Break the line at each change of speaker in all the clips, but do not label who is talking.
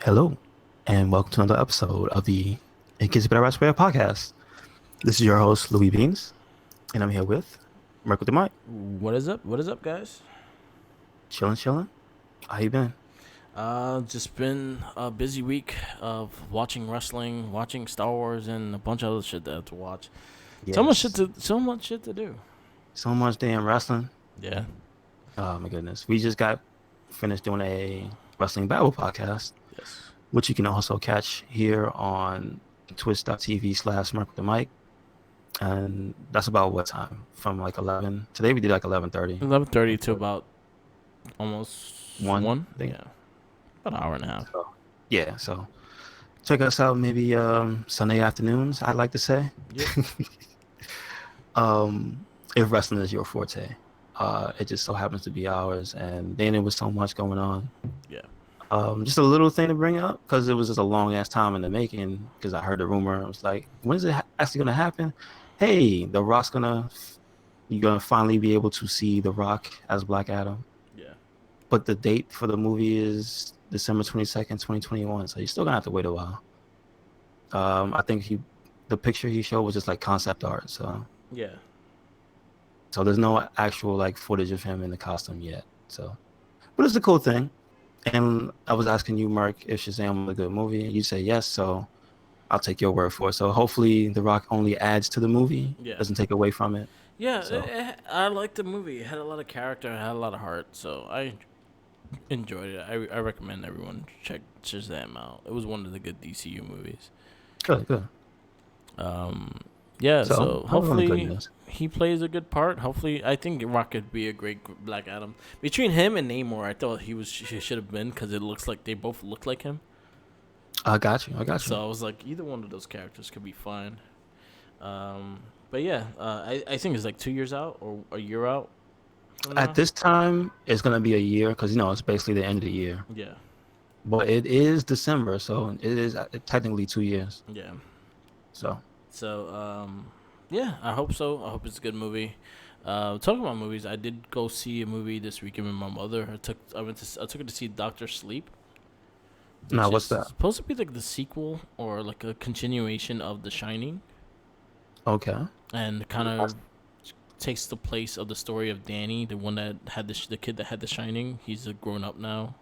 Hello, and welcome to another episode of the It Gets Better Elsewhere podcast. This is your host, Louis Beans, and I'm here with Merkle the Mike.
What is up? What is up, guys?
Chilling, chilling. How you been?
Just been a busy week of watching wrestling, watching Star Wars, and a bunch of other shit that I have to watch.
Yes.
So much shit to do.
So much damn wrestling.
Yeah.
Oh my goodness. We just got finished doing a wrestling Bible podcast,
Yes.
which you can also catch here on twitch.tv/Merkle the Mike. And that's about what time? From like 11. Today we did like 11:30.
11:30 to about almost
1,
one.
I think.
Yeah. About an hour and a half.
So, yeah, so check us out maybe Sunday afternoons, I'd like to say.
Yep.
If wrestling is your forte. It just so happens to be ours, and then there was so much going on.
Yeah.
Just a little thing to bring up because it was just a long ass time in the making. Because I heard the rumor, I was like, when is it actually gonna happen? Hey, The Rock's you're gonna finally be able to see The Rock as Black Adam.
Yeah.
But the date for the movie is December 22nd, 2021. So you're still gonna have to wait a while. I think the picture he showed was just like concept art.
Yeah.
So there's no actual like footage of him in the costume yet. So, but it's a cool thing. And I was asking you, Mark, if Shazam was a good movie. You say yes, so I'll take your word for it. So hopefully, The Rock only adds to the movie,
Yeah.
doesn't take away from it.
Yeah.
So
I liked the movie. It had a lot of character. It had a lot of heart. So I enjoyed it. I recommend everyone check Shazam out. It was one of the good DCU movies.
good, good.
Um, yeah,
So
so
I was on good
hopefully
news.
he plays a good part. Hopefully, I think Rock could be a great Black Adam. Between him and Namor, I thought he should have been because it looks like they both look like him.
I got you. I got you.
So I was like, either one of those characters could be fine. But yeah, I think it's like 2 years out or a year out from
At
now.
this time, it's gonna be a year because it's basically the end of the year.
Yeah,
But it is December, so it is technically 2 years.
yeah.
So
So yeah, I hope so. I hope it's a good movie. Talking about movies, I did go see a movie this weekend with my mother. I took her to see Doctor Sleep,
now,
which is
what's that?
supposed to be like the sequel or like a continuation of The Shining,
Okay.
and kind of takes the place of the story of Danny, the one that had the kid that had The Shining. He's a grown up now,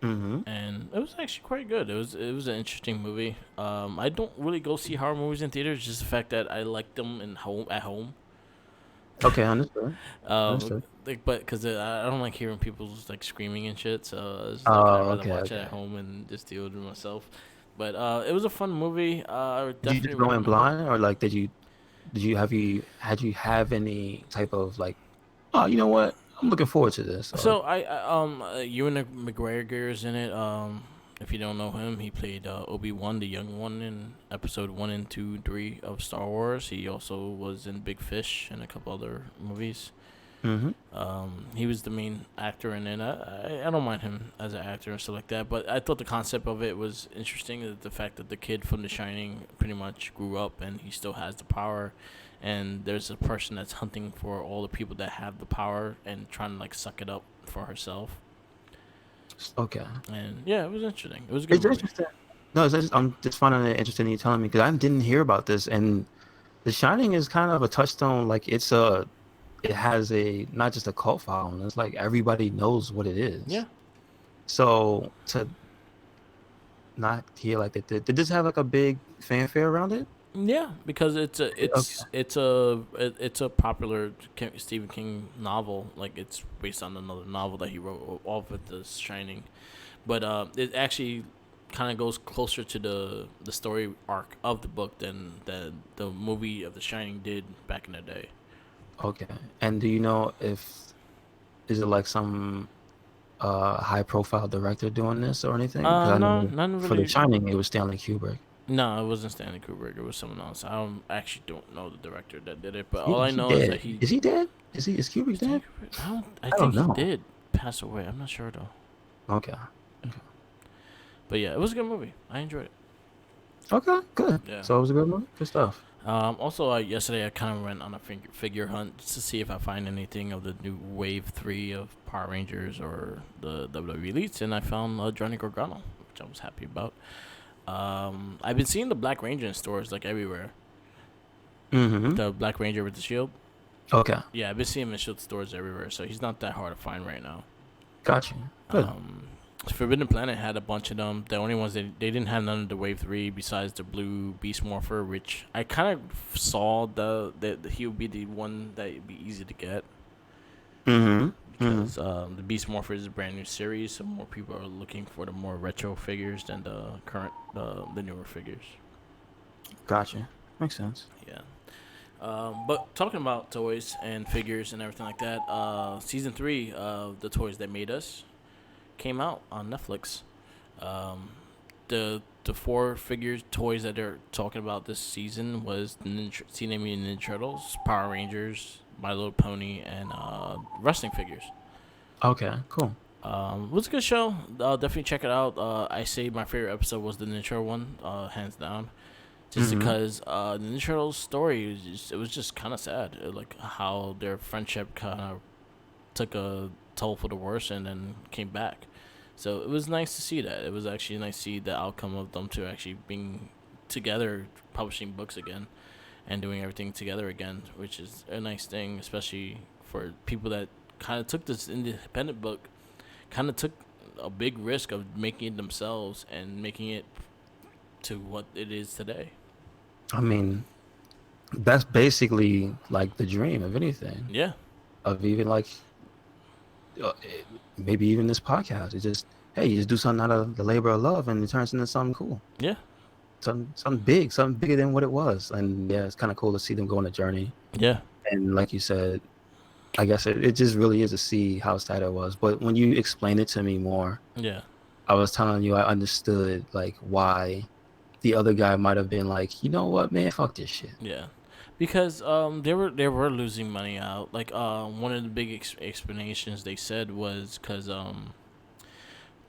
Mm-hmm.
and it was actually quite good. It was an interesting movie. I don't really go see horror movies in theaters, just the fact that I like them at home.
Okay, understood.
Um,
Understood.
but because I don't like hearing people just like screaming and shit, so it's like I'd
Oh,
rather
okay,
watch it
okay.
at home and just deal with it myself. But it was a fun movie. I would
Did you
definitely
just go in
recommend it.
blind, or like did you have any type of like, oh, you know what? I'm looking forward to this. Or
So Ewan McGregor is in it. If you don't know him, he played Obi-Wan, the young one, in episode 1 and 2, 3 of Star Wars. He also was in Big Fish and a couple other movies.
mm-hmm.
He was the main actor in it. I don't mind him as an actor and stuff like that, but I thought the concept of it was interesting. The fact that the kid from The Shining pretty much grew up and he still has the power, and there's a person that's hunting for all the people that have the power and trying to like suck it up for herself.
Okay.
And yeah, it was interesting. It was a good
It's
movie.
interesting. No, I'm just finding it interesting you telling me because I didn't hear about this. And The Shining is kind of a touchstone. Like it has a not just a cult following. It's like everybody knows what it
Yeah.
is. So to not hear like that, did this have like a big fanfare around it?
Yeah, because
Okay.
it's a popular Stephen King novel. Like it's based on another novel that he wrote off of The Shining, but it actually kind of goes closer to the story arc of the book than the movie of The Shining did back in the day.
Okay. And do you know if is it like some high profile director doing this or anything? Because I
No,
know
none
for The
really.
Shining it was Stanley Kubrick.
No, it wasn't Stanley Kubrick. It was someone else. Actually don't know the director that did it, but
He,
all I
he
know is that
dead.
he.
Is he dead? Is Kubrick
Stanley
dead?
Kubrick. I don't. I
I don't
think he
know.
did pass away. I'm not sure though.
Okay. Okay.
But yeah, it was a good movie. I enjoyed it.
Okay, good.
Yeah.
So it was a good movie. Good stuff.
Also, yesterday I kind of went on a figure hunt just to see if I find anything of the new Wave 3 of Power Rangers or the WWE Elites, and I found Johnny Gargano. which I was happy about. I've been seeing the Black Ranger in stores like everywhere.
Mm-hmm.
The Black Ranger with the shield.
Okay.
Yeah, I've been seeing him in shield stores everywhere, so he's not that hard to find right now.
Gotcha. Good.
Forbidden Planet had a bunch of them. The only ones they didn't have none of the Wave 3 besides the blue Beast Morpher, which I kind of saw the he would be the one that would be easy to get.
Mm-hmm.
Because the Beast Morpher is a brand new series, so more people are looking for the more retro figures than the current, the newer figures.
Gotcha. Makes sense.
Yeah. But talking about toys and figures and everything like that, season 3 of The Toys That Made Us came out on Netflix. The 4 figures toys that they're talking about this season was Teenage Mutant Ninja Turtles, Power Rangers, My Little Pony, and wrestling figures.
Okay. Cool.
It was a good show. Definitely check it out. I say my favorite episode was the Ninja Turtle one, hands down. Just because the Ninja Turtles story was just kind of sad, like how their friendship kind of took a toll for the worse and then came back. So it was nice to see that. It was actually nice to see the outcome of them to actually being together, publishing books again, and doing everything together again, which is a nice thing, especially for people that kind of took this independent book, kind of took a big risk of making it themselves and making it to what it is today.
I mean, that's basically like the dream of anything.
Yeah.
Of even like, maybe even this podcast. It's just, hey, you just do something out of the labor of love, and it turns into something cool.
Yeah.
Something big, something bigger than what it was. And yeah, it's kind of cool to see them go on a journey.
Yeah.
And like you said, I guess it just really is to see how sad it was. But when you explained it to me more,
Yeah.
I was telling you I understood like why the other guy might have been like, you know what, man, fuck this shit.
Yeah. Because they were losing money out. Like one of the big explanations they said was because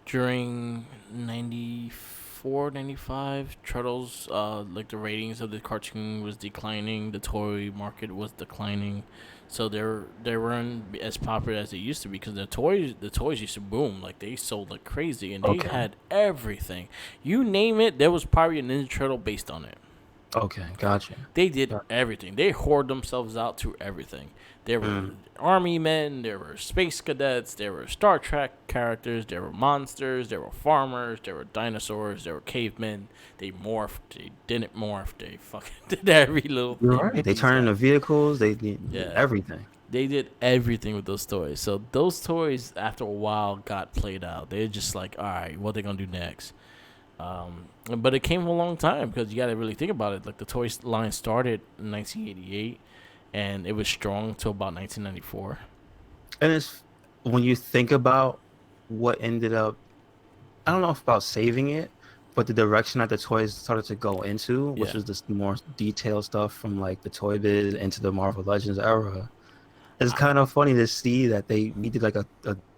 during 94, 95, Turtles, like the ratings of the cartoon was declining, the toy market was declining, so they weren't as popular as they used to be because the toys used to boom, like they sold like crazy, and they had everything. You name it, there was probably a Ninja Turtle based on it.
Okay, gotcha.
They did everything. They hoard themselves out to everything. There were army men, there were space cadets, there were Star Trek characters, there were monsters, there were farmers, there were dinosaurs, there were cavemen. They morphed, they didn't morph, they fucking did every little
You're
thing.
right. They turned into vehicles, they did everything.
They did everything with those toys. So those toys, after a while, got played out. They're just like, all right, what they going to do next? But it came a long time because you got to really think about it. Like the toy line started in 1988, and it was strong till about 1994.
And it's when you think about what ended up, I don't know if about saving it, but the direction that the toys started to go into, which was this more detailed stuff from like the Toy Biz into the Marvel Legends era. It's kind of funny to see that we did like a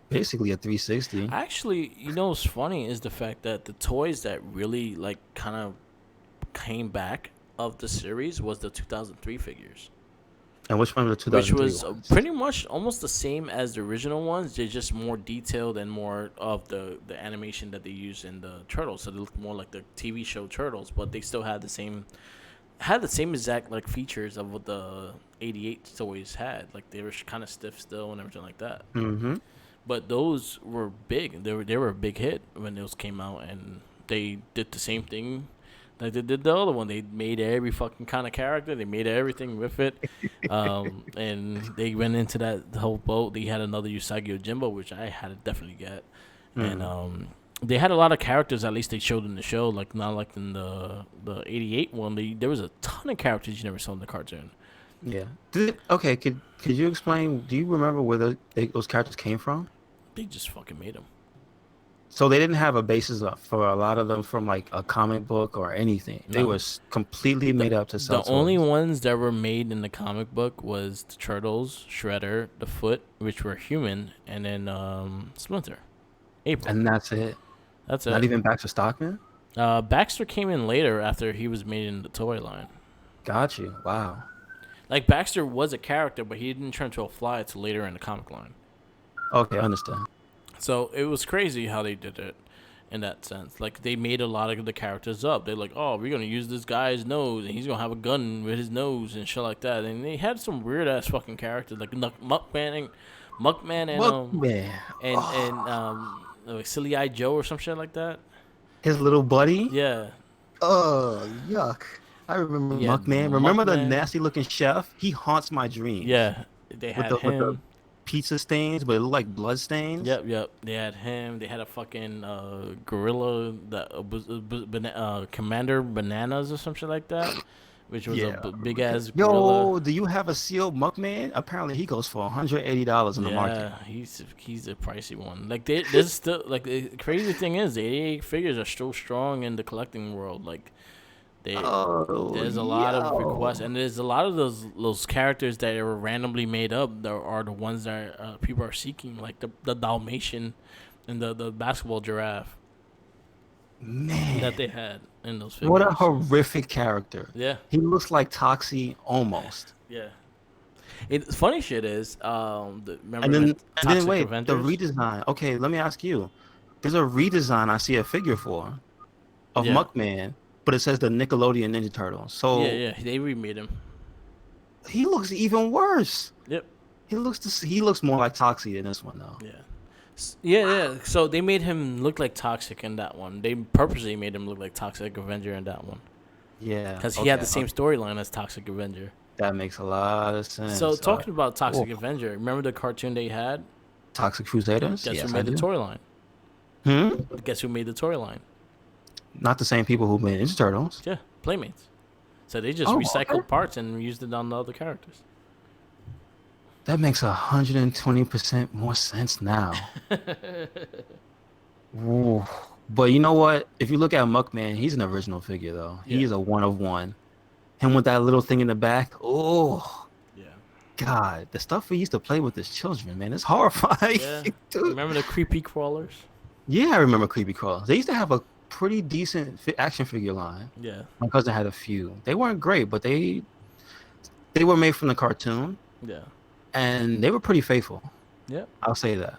basically a 360.
Actually, you know what's funny is the fact that the toys that really like kind of came back of the series was the 2003 figures.
And which one was the 2003
Which was
ones?
pretty much almost the same as the original ones. They're just more detailed and more of the animation that they use in the Turtles. So they look more like the TV show Turtles, but they still had the same exact like features of what the 88 toys had. Like they were kind of stiff still and everything like that.
Mm-hmm.
But those were big. They were a big hit when those came out, and they did the same thing like they did the other one. They made every fucking kind of character. They made everything with it, and they went into that whole boat. They had another Usagi Yojimbo, which I had to definitely get, and they had a lot of characters. At least they showed in the show, like not like in the 88 one. There was a ton of characters you never saw in the cartoon.
Yeah. Okay. Could you explain? Do you remember where those characters came from?
They just fucking made them.
So they didn't have a basis for a lot of them from like a comic book or anything. They were completely made up to sell.
The only ones that were made in the comic book was the Turtles, Shredder, the Foot, which were human, and then Splinter, April.
And that's it.
That's it.
Not even Baxter Stockman?
Baxter came in later after he was made in the toy line.
Got you. Wow.
Like Baxter was a character, but he didn't turn to a fly until later in the comic line.
Okay, I understand.
So it was crazy how they did it. in that sense. Like they made a lot of the characters up. They're like, oh, we're gonna use this guy's nose, and he's gonna have a gun with his nose and shit like that. And they had some weird ass fucking characters like Muckman
Muckman.
like Silly Eye Joe or some shit like that.
His little buddy.
Yeah,
Oh, yuck. I remember
yeah,
Muckman. Remember the
Muckman.
nasty looking chef? He haunts my dreams.
Yeah, they
With
had
the
him.
pizza stains, but it looked like blood stains.
Yep. They had him. They had a fucking gorilla that Commander Bananas or some shit like that, which was
Yeah.
a big ass gorilla.
Yo, do you have a sealed Muckman? Apparently he goes for $180 in the market.
Yeah, he's a pricey one. Like there's still like the crazy thing is the 88 figures are still strong in the collecting world. Like
Oh,
there's a lot of
yo.
requests, and there's a lot of those characters that are randomly made up. That are the ones that people are seeking, like the Dalmatian and the basketball giraffe
Man,
that they had in those figures.
what a horrific character.
Yeah,
He looks like Toxie almost.
yeah. It's funny shit is remember
And then,
the
and
Toxic
then wait,
Avengers?
the redesign. Okay, let me ask you. There's a redesign I see a figure for of
Yeah.
Muckman, but it says the Nickelodeon Ninja Turtles. So
Yeah, they remade him.
he looks even worse.
Yep.
He looks more like Toxie in this one though.
Yeah. Yeah. So they made him look like Toxic in that one. They purposely made him look like Toxic Avenger in that one
Yeah,
because he had
okay,
the same storyline as Toxic Avenger.
that makes a lot of sense.
So talking about Toxic
oh.
Avenger, remember the cartoon they had?
Toxic Crusaders.
Guess
Yes,
who
I
made the
do.
toy line? Guess who made the toy line?
Not the same people who made Ninja Turtles.
Yeah, Playmates. So they just
Oh,
recycled
okay.
parts and used it on the other characters.
That makes 120% more sense now. Ooh. But you know what? If you look at Muckman, he's an original figure though. He
Yeah.
is a one of one. Him with that little thing in the back. Oh
Yeah.
God, the stuff we used to play with as children, man, it's horrifying.
Yeah.
Dude.
Remember the creepy crawlers?
Yeah, I remember Creepy Crawls. They used to have a pretty decent action figure line.
Yeah.
My cousin had a few. They weren't great, but they were made from the cartoon,
Yeah.
and they were pretty faithful.
Yeah.
I'll say that.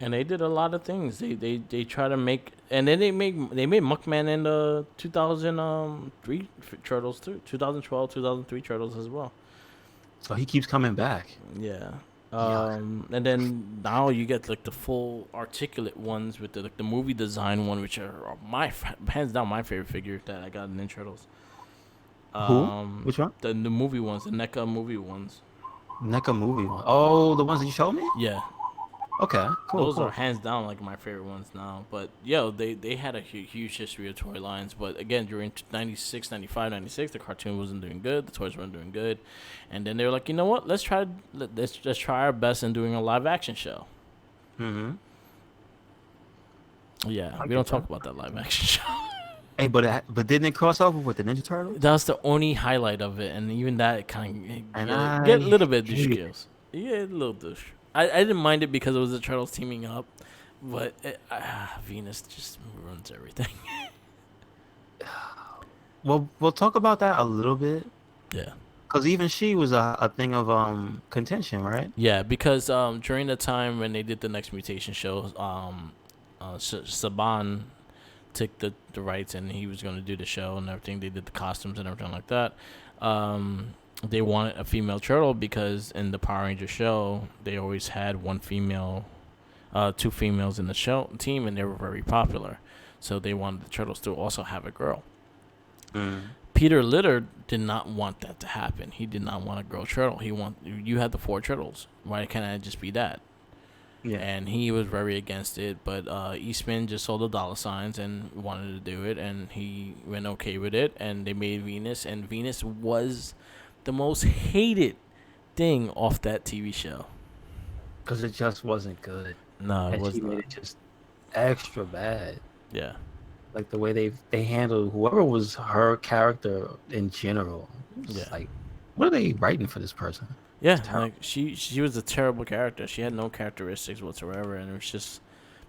And they did a lot of things. They try to make, and then they made Muckman in the 2003 Turtles too. 2012, 2003 Turtles as well.
So he keeps coming back.
Yeah.
Yeah.
And then now you get like the full articulate ones with the movie design one, which are hands down my favorite figure that I got in Ninja Turtles.
Who? Which one?
The movie ones, the NECA movie ones.
NECA movie one. Oh, the ones that you showed me?
Yeah.
Okay, cool.
Those
cool.
are hands down like my favorite ones now. But yo, they had a huge history of toy lines. But again, during 96, 95, 96, the cartoon wasn't doing good. The toys weren't doing good. And then they were like, you know what? Let's try our best in doing a live action show.
Mm-hmm.
Yeah,
I
we
get
don't talk
that.
about that live action show.
Hey, but didn't it cross over with the Ninja Turtles?
That's the only highlight of it, and even that kind
And
of get a little bit
hate
douche
it.
skills. Yeah, a little douche. I didn't mind it because it was the Turtles teaming up, but Venus just ruins everything.
Well, we'll talk about that a little bit,
Yeah.
because even she was a thing of contention, right?
Yeah, because during the time when they did the Next Mutation show, Saban took the rights and he was going to do the show and everything. They did the costumes and everything like that. They wanted a female turtle because in the Power Ranger show, they always had one female, two females in the show team, and they were very popular. So they wanted the turtles to also have a girl. Peter Litter did not want that to happen. He did not want a girl turtle. You had the four turtles. Why can't I just be that?
Yeah.
And he was very against it, but Eastman just saw the dollar signs and wanted to do it, and he went okay with it, and they made Venus, and Venus was the most hated thing off that TV show.
Because it just wasn't good.
No, it
And
was
she made
not.
it just extra bad.
Yeah.
Like the way they handled whoever was her character in general. It's
Yeah.
like, what are they writing for this person?
Yeah,
terrible.
like she was a terrible character. She had no characteristics whatsoever, and it was just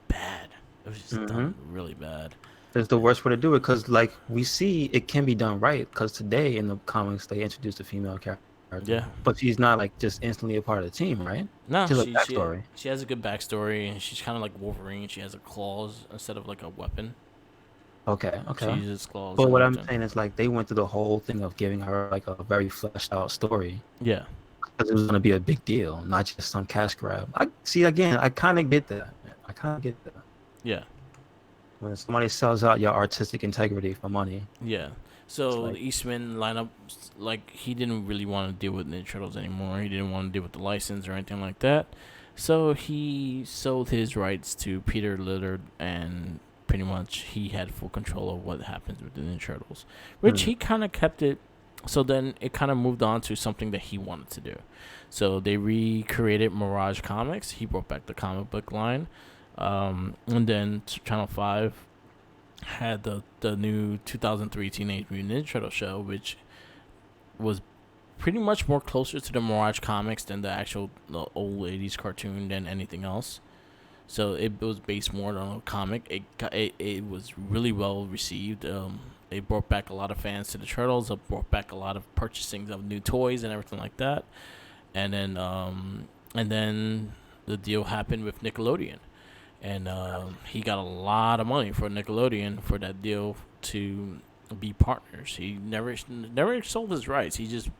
bad. It was just done really bad.
It's the worst way to do it because, like, we see it can be done right. Because today in the comics they introduced a female character character.
Yeah.
But she's not like just instantly a part of the team, right?
No,
She has a
she
backstory.
she has a good backstory, and she's kind of like Wolverine. She has a claws instead of like a weapon.
Okay,
She
okay.
uses claws
But
and
what I'm
everything.
saying is like they went through the whole thing of giving her like a very fleshed out story
Yeah,
because it was gonna be a big deal, not just some cash grab. I see again. I kind of get that. Man. I kind of get that.
yeah,
When somebody sells out your artistic integrity for money,
yeah.
it's
So
like,
the Eastman lineup, like he didn't really want to deal with Ninja Turtles anymore. He didn't want to deal with the license or anything like that. So he sold his rights to Peter Lillard, and pretty much he had full control of what happens with the Ninja Turtles, which
hmm,
he kind of kept it. So then it kind of moved on to something that he wanted to do. So they recreated Mirage Comics. He brought back the comic book line, and then Channel 5 had the new 2003 Teenage Mutant Ninja Turtle show, which was pretty much more closer to the Mirage comics than the old 80s cartoon than anything else. So it was based more on a comic. It was really well received. It brought back a lot of fans to the Turtles. It brought back a lot of purchasing of new toys and everything like that. And then the deal happened with Nickelodeon, and he got a lot of money for Nickelodeon for that deal to be partners. He never sold his rights. He just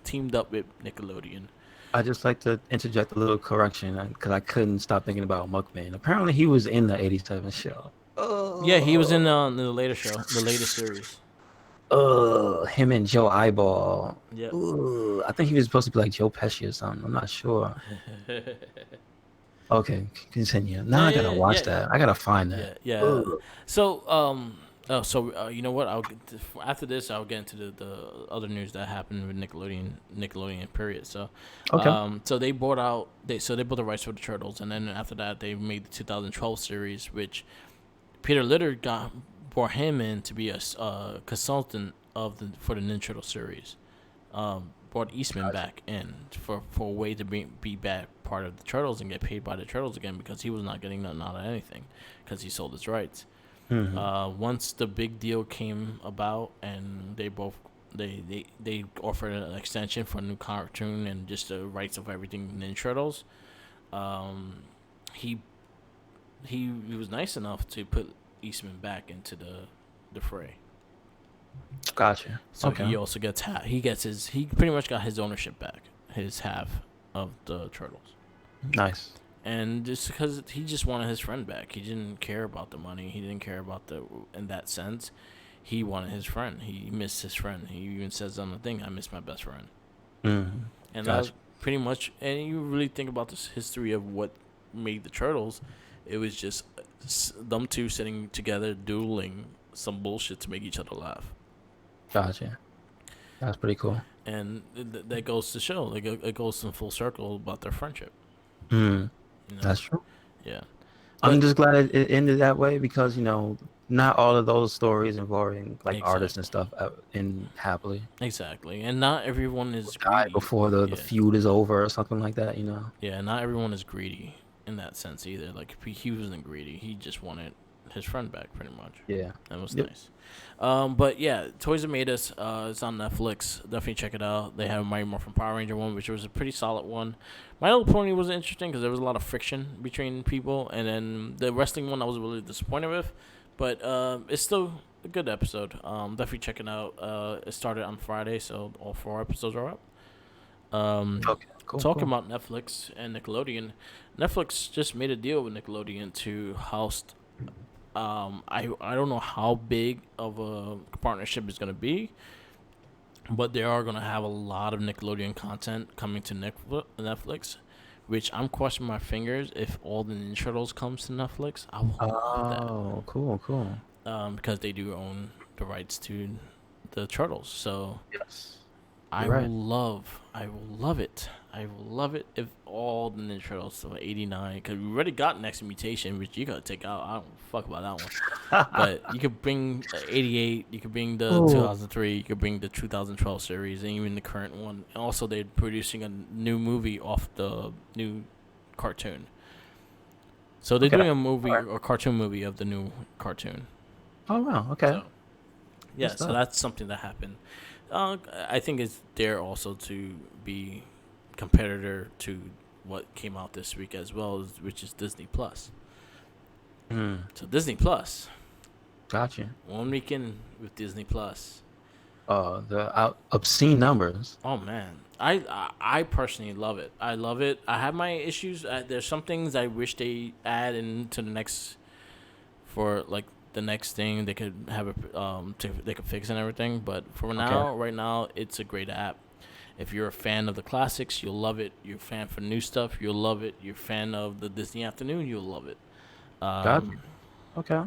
teamed up with Nickelodeon.
I just like to interject a little correction because I couldn't stop thinking about Muckman. Apparently, he was in the '87 show.
Yeah, he was in
Oh,
the later show, the latest series.
him and Joe Eyeball.
Yep.
I think he was supposed to be like Joe Pesci or something. I'm not sure. Okay, continue. Now
Yeah,
I gotta
yeah,
watch
yeah,
that. I gotta find that.
yeah, yeah.
Ugh.
So, you know what? After this, I'll get into the other news that happened with Nickelodeon period. So,
Okay.
so they bought out they bought the rights for the Turtles, and then after that, they made the 2012 series, which Peter Litter brought him in to be a consultant for the Ninja Turtle series. Brought Eastman
Gotcha.
back in for a way to be back part of the Turtles and get paid by the Turtles again, because he was not getting nothing out of anything because he sold his rights.
Hmm.
Once the big deal came about, and they offered an extension for a new cartoon and just the rights of everything Ninja Turtles, um, he he was nice enough to put Eastman back into the fray.
Gotcha.
So
Okay.
he also gets he pretty much got his ownership back, his half of the Turtles.
Nice.
And just because he just wanted his friend back, he didn't care about the money. He didn't care about in that sense. He wanted his friend. He missed his friend. He even says on the thing, "I miss my best friend."
Hmm.
And that was
Gotcha.
pretty much. And you really think about this history of what made the Turtles, it was just them two sitting together dueling some bullshit to make each other laugh.
Gotcha. That's pretty cool.
And that goes to show, like it goes in full circle about their friendship.
Hmm.
You know,
That's true.
yeah,
I'm
but
just glad it ended that way because not all of those stories involving like artists and
exactly,
stuff end happily.
exactly, and not everyone
Or
is
die
greedy.
before the
Yeah,
feud is over or something like that.
yeah, not everyone is greedy in that sense either. Like he wasn't greedy; he just wanted his friend back, pretty much.
Yeah.
That was
Yep.
nice. But yeah, Toys That Made Us. It's on Netflix. Definitely check it out. They have a Mighty Morphin Power Ranger one, which was a pretty solid one. My Little Pony was interesting because there was a lot of friction between people, and then the wrestling one I was really disappointed with, but it's still a good episode. Definitely check it out. It started on Friday, so all 4 episodes are up.
Okay. Cool.
Talking
Cool.
about Netflix and Nickelodeon, Netflix just made a deal with Nickelodeon to host. I don't know how big of a partnership is gonna be, but they are gonna have a lot of Nickelodeon content coming to Netflix, which I'm crossing my fingers if all the Ninja Turtles comes to Netflix. I will love that.
Oh, cool. Cool.
Because they do own the rights to the Turtles, so
Yes.
I
You're right.
I will love it. I will love it if all the Ninja Turtles, so 89, because we already got Next Mutation, which you gotta take out. I don't fuck about that one. But you could bring 88, you could bring the
Oh,
2003, you could bring the 2012 series, and even the current one. And also, they're producing a new movie off the new cartoon. So they're
okay.
doing a movie,
All right.
or cartoon movie of the new cartoon.
Oh, wow. Okay.
So, yeah,
Good
so
stuff.
that's something that happened. I think it's there also to be competitor to what came out this week as well, which is Disney Plus. So Disney Plus,
Gotcha.
1 weekend with Disney Plus.
The obscene numbers.
Oh man, I personally love it. I love it. I have my issues. There's some things I wish they add into the next for like the next thing they could have they could fix and everything. But for now, right now, it's a great app. If you're a fan of the classics, you'll love it. You're a fan for new stuff, you'll love it. You're a fan of the Disney Afternoon, you'll love it.
Gotcha. Okay.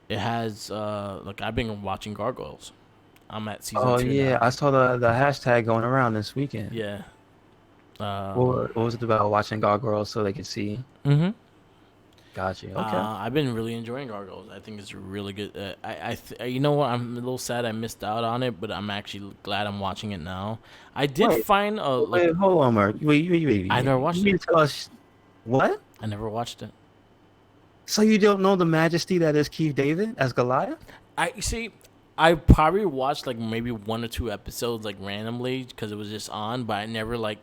It has like I've been watching Gargoyles. I'm at season
Oh
2
yeah,
now.
I saw the hashtag going around this weekend.
Yeah.
What was it about watching Gargoyles so they could see?
Mm-hmm.
Gotcha. Okay.
I've been really enjoying Gargoyles. I think it's really good. You know what? I'm a little sad I missed out on it, but I'm actually glad I'm watching it now. I did
Wait,
find a like.
Wait, hold on, Mark. Wait.
I never watched
You need
it.
to tell us what?
I never watched it.
So you don't know the majesty that is Keith David as Goliath?
I see. I probably watched like maybe 1 or 2 episodes like randomly because it was just on, but I never like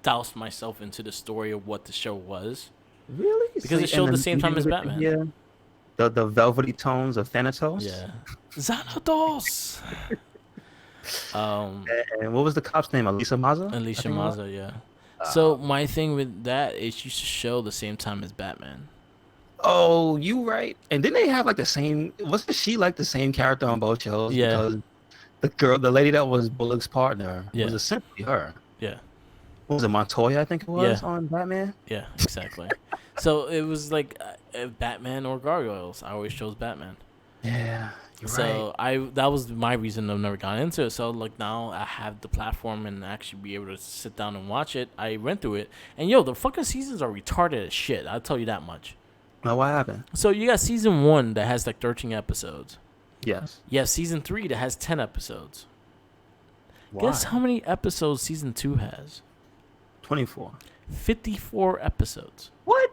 doused myself into the story of what the show was
Really?
because it showed the same time as Batman.
Yeah. The velvety tones of Thanatos.
Yeah. Xanatos.
And what was the cop's name? Alicia Maza? I
Alicia
think it was?
Maza, yeah. So my thing with that is you should show the same time as Batman.
Oh, you right. And didn't they have like the same? Wasn't she like the same character on both shows?
Yeah.
Because the lady that was Bullock's partner
Yeah.
was essentially her.
Yeah.
What was it, Montoya? I think it was
Yeah.
on Batman.
Yeah, exactly. So it was like Batman or Gargoyles. I always chose Batman.
Yeah, you're right.
So that was my reason I've never gotten into it. So like now I have the platform and actually be able to sit down and watch it. I went through it, and yo, the fucking seasons are retarded as shit. I'll tell you that much.
Now, what happened?
So you got season 1 that has like 13 episodes.
Yes.
You have season 3 that has 10 episodes.
Why?
Guess how many episodes season 2 has?
24.
54 episodes.
What?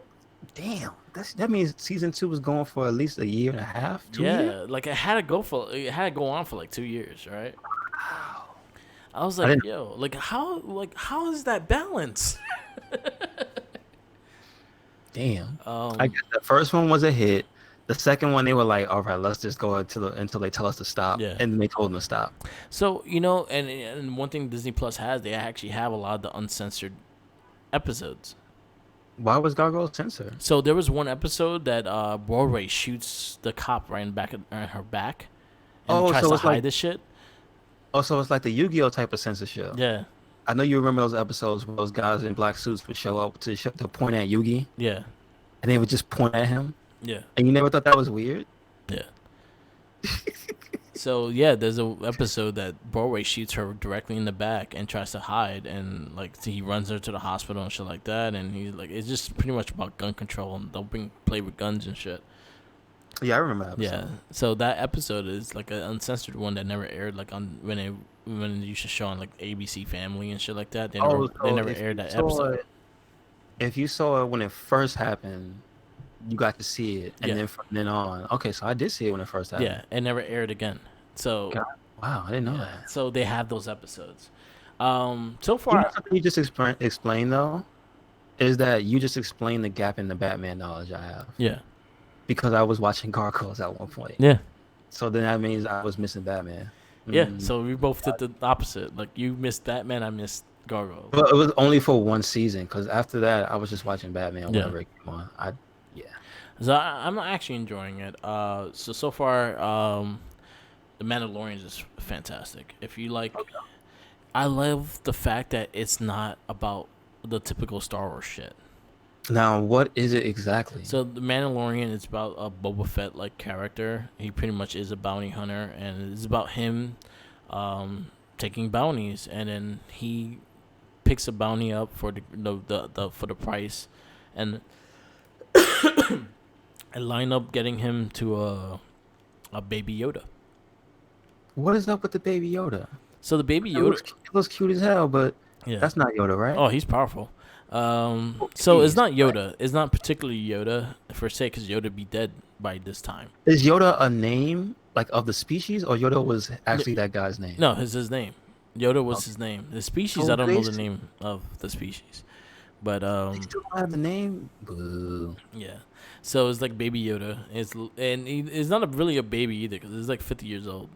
Damn. That means season 2 was going for at least a year and a half. 2
Yeah,
years?
like it had to go on for like 2 years, right?
Wow.
I was
I
like,
didn't-
yo, how is that balance?
Damn. I guess the first one was a hit. The second one, they were like, "All right, let's just go until they tell us to stop."
Yeah.
And they told them to stop.
So and one thing Disney Plus has, they actually have a lot of the uncensored episodes.
Why was Gargoyle censored?
So there was one episode that Broadway shoots the cop right in the back of her back, and tries to hide this shit.
Oh, so it's like the Yu-Gi-Oh type of censorship.
Yeah,
I know you remember those episodes where those guys in black suits would show up to point at Yugi,
yeah,
and they would just point at him,
yeah,
and you never thought that was weird.
yeah. So yeah, there's a episode that Broadway shoots her directly in the back and tries to hide, and like he runs her to the hospital and shit like that, and he's like, it's just pretty much about gun control, and they'll play with guns and shit.
Yeah, I remember that
Yeah,
episode.
so that episode is like an uncensored one that never aired, like on when it used to show on like ABC Family and shit like that. They never
if
aired
you
that
saw
episode.
if you saw it when it first happened, you got to see it, and
Yeah.
then from then on, okay, so I did see it when it first happened.
Yeah, it never aired again. So
God, wow, I didn't know
yeah,
that.
so they have those episodes. So
You
far,
know something you just explained though, is that you just explained the gap in the Batman knowledge I have
yeah,
because I was watching Gargoyles at one point.
yeah,
So then that means I was missing Batman.
yeah.
Mm.
So we both did the opposite. Like you missed Batman, I missed Gargoyles.
But it was only for one season because after that I was just watching Batman
Yeah.
whenever it came on.
So I'm actually enjoying it. So far, The Mandalorian is just fantastic. If you like, I love the fact that it's not about the typical Star Wars shit.
Now what is it exactly?
So The Mandalorian is about a Boba Fett like character. He pretty much is a bounty hunter, and it's about him taking bounties, and then he picks a bounty up for the for the price, and and line up getting him to a baby Yoda.
What is up with the baby Yoda?
So the baby
It
Yoda,
looks cute as hell, but
yeah.
that's not Yoda, right?
Oh, he's powerful. So it's not Yoda. It's not particularly Yoda per se, because Yoda be dead by this time.
Is Yoda a name like of the species, or Yoda was actually that guy's name?
No, it's his name. Yoda was
Okay.
his name. The species,
So
I don't
they
know the name of the species, but
they still don't have the name. Boo.
yeah. So it's like Baby Yoda. It's not really a baby either because it's like 50 years old.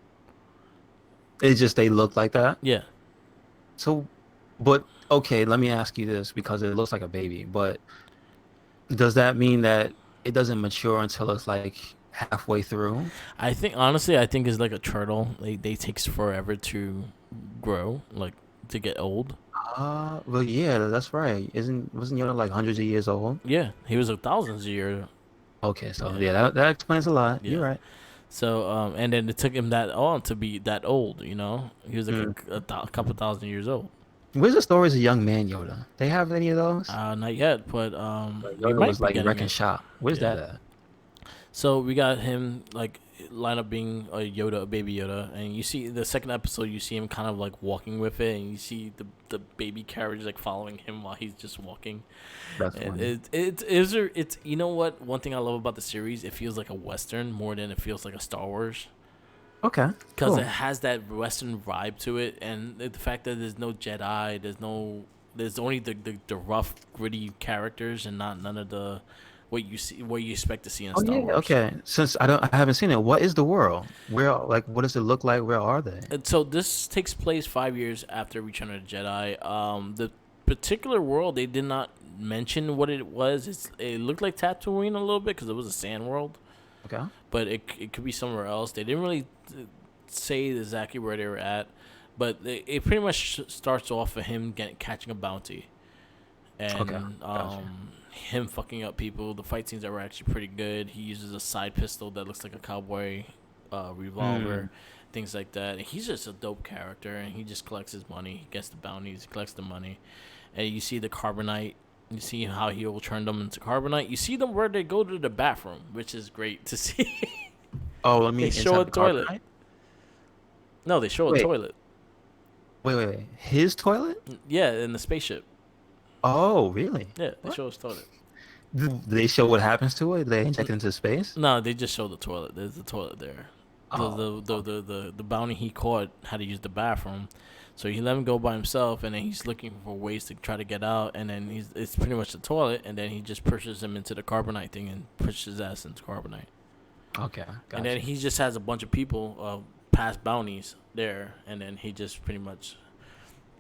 It's just they look like that.
Yeah.
So, but okay, let me ask you this because it looks like a baby. But does that mean that it doesn't mature until it's like halfway through?
I think honestly, I think it's like a turtle. They takes forever to grow, like to get old.
Well, yeah, that's right. Wasn't Yoda like hundreds of years old?
Yeah, he was a thousands a year.
Okay, so
Yeah,
yeah, that explains a lot. You're
yeah.
right.
So and then it took him that long to be that old. He was like
Mm.
a couple thousand years old.
Where's the stories of young man Yoda? They have any of those?
Not yet, but
Like
we
Yoda
might
was
be
like
getting
wrecking
it.
shop. Where's
Yeah.
that at?
So we got him like line up being a baby Yoda, and you see the second episode, you see him kind of like walking with it, and you see the baby carriage like following him while he's just walking.
That's
And
funny.
it's you know what, one thing I love about the series, it feels like a western more than it feels like a Star Wars.
Okay,
Because
cool.
it has that western vibe to it, and the fact that there's no Jedi, there's only the rough gritty characters, and not none of the what you expect to see in
Oh
Star
yeah,
Wars.
okay. Since I haven't seen it, what is the world? Where like what does it look like? Where are they?
And so this takes place 5 years after Return of the Jedi. The particular world they did not mention what it was. It looked like Tatooine a little bit because it was a sand world,
Okay.
but it could be somewhere else. They didn't really say exactly where they were at, but it pretty much starts off with him catching a bounty, and
Okay. Gotcha.
him fucking up people. The fight scenes are actually pretty good. He uses a side pistol that looks like a cowboy revolver, things like that. And he's just a dope character, and he just collects his money. He gets the bounties, he collects the money, and you see the carbonite. You see how he will turn them into carbonite. You see them where they go to the bathroom, which is great to see.
Oh, let me
They show
inside
a
the
toilet.
carbonite?
No, they show a
Wait,
toilet.
wait. His toilet?
Yeah, in the spaceship.
Oh, really?
Yeah, they
What?
show his toilet.
Do they show what happens to it? They inject it into space?
No, they just show the toilet. There's a toilet there.
Oh, okay.
The bounty he caught had to use the bathroom, so he let him go by himself, and then he's looking for ways to try to get out, and then it's pretty much the toilet, and then he just pushes him into the carbonite thing and pushes his ass into carbonite,
Okay,
and then
gotcha.
he just has a bunch of people past bounties there, and then he just pretty much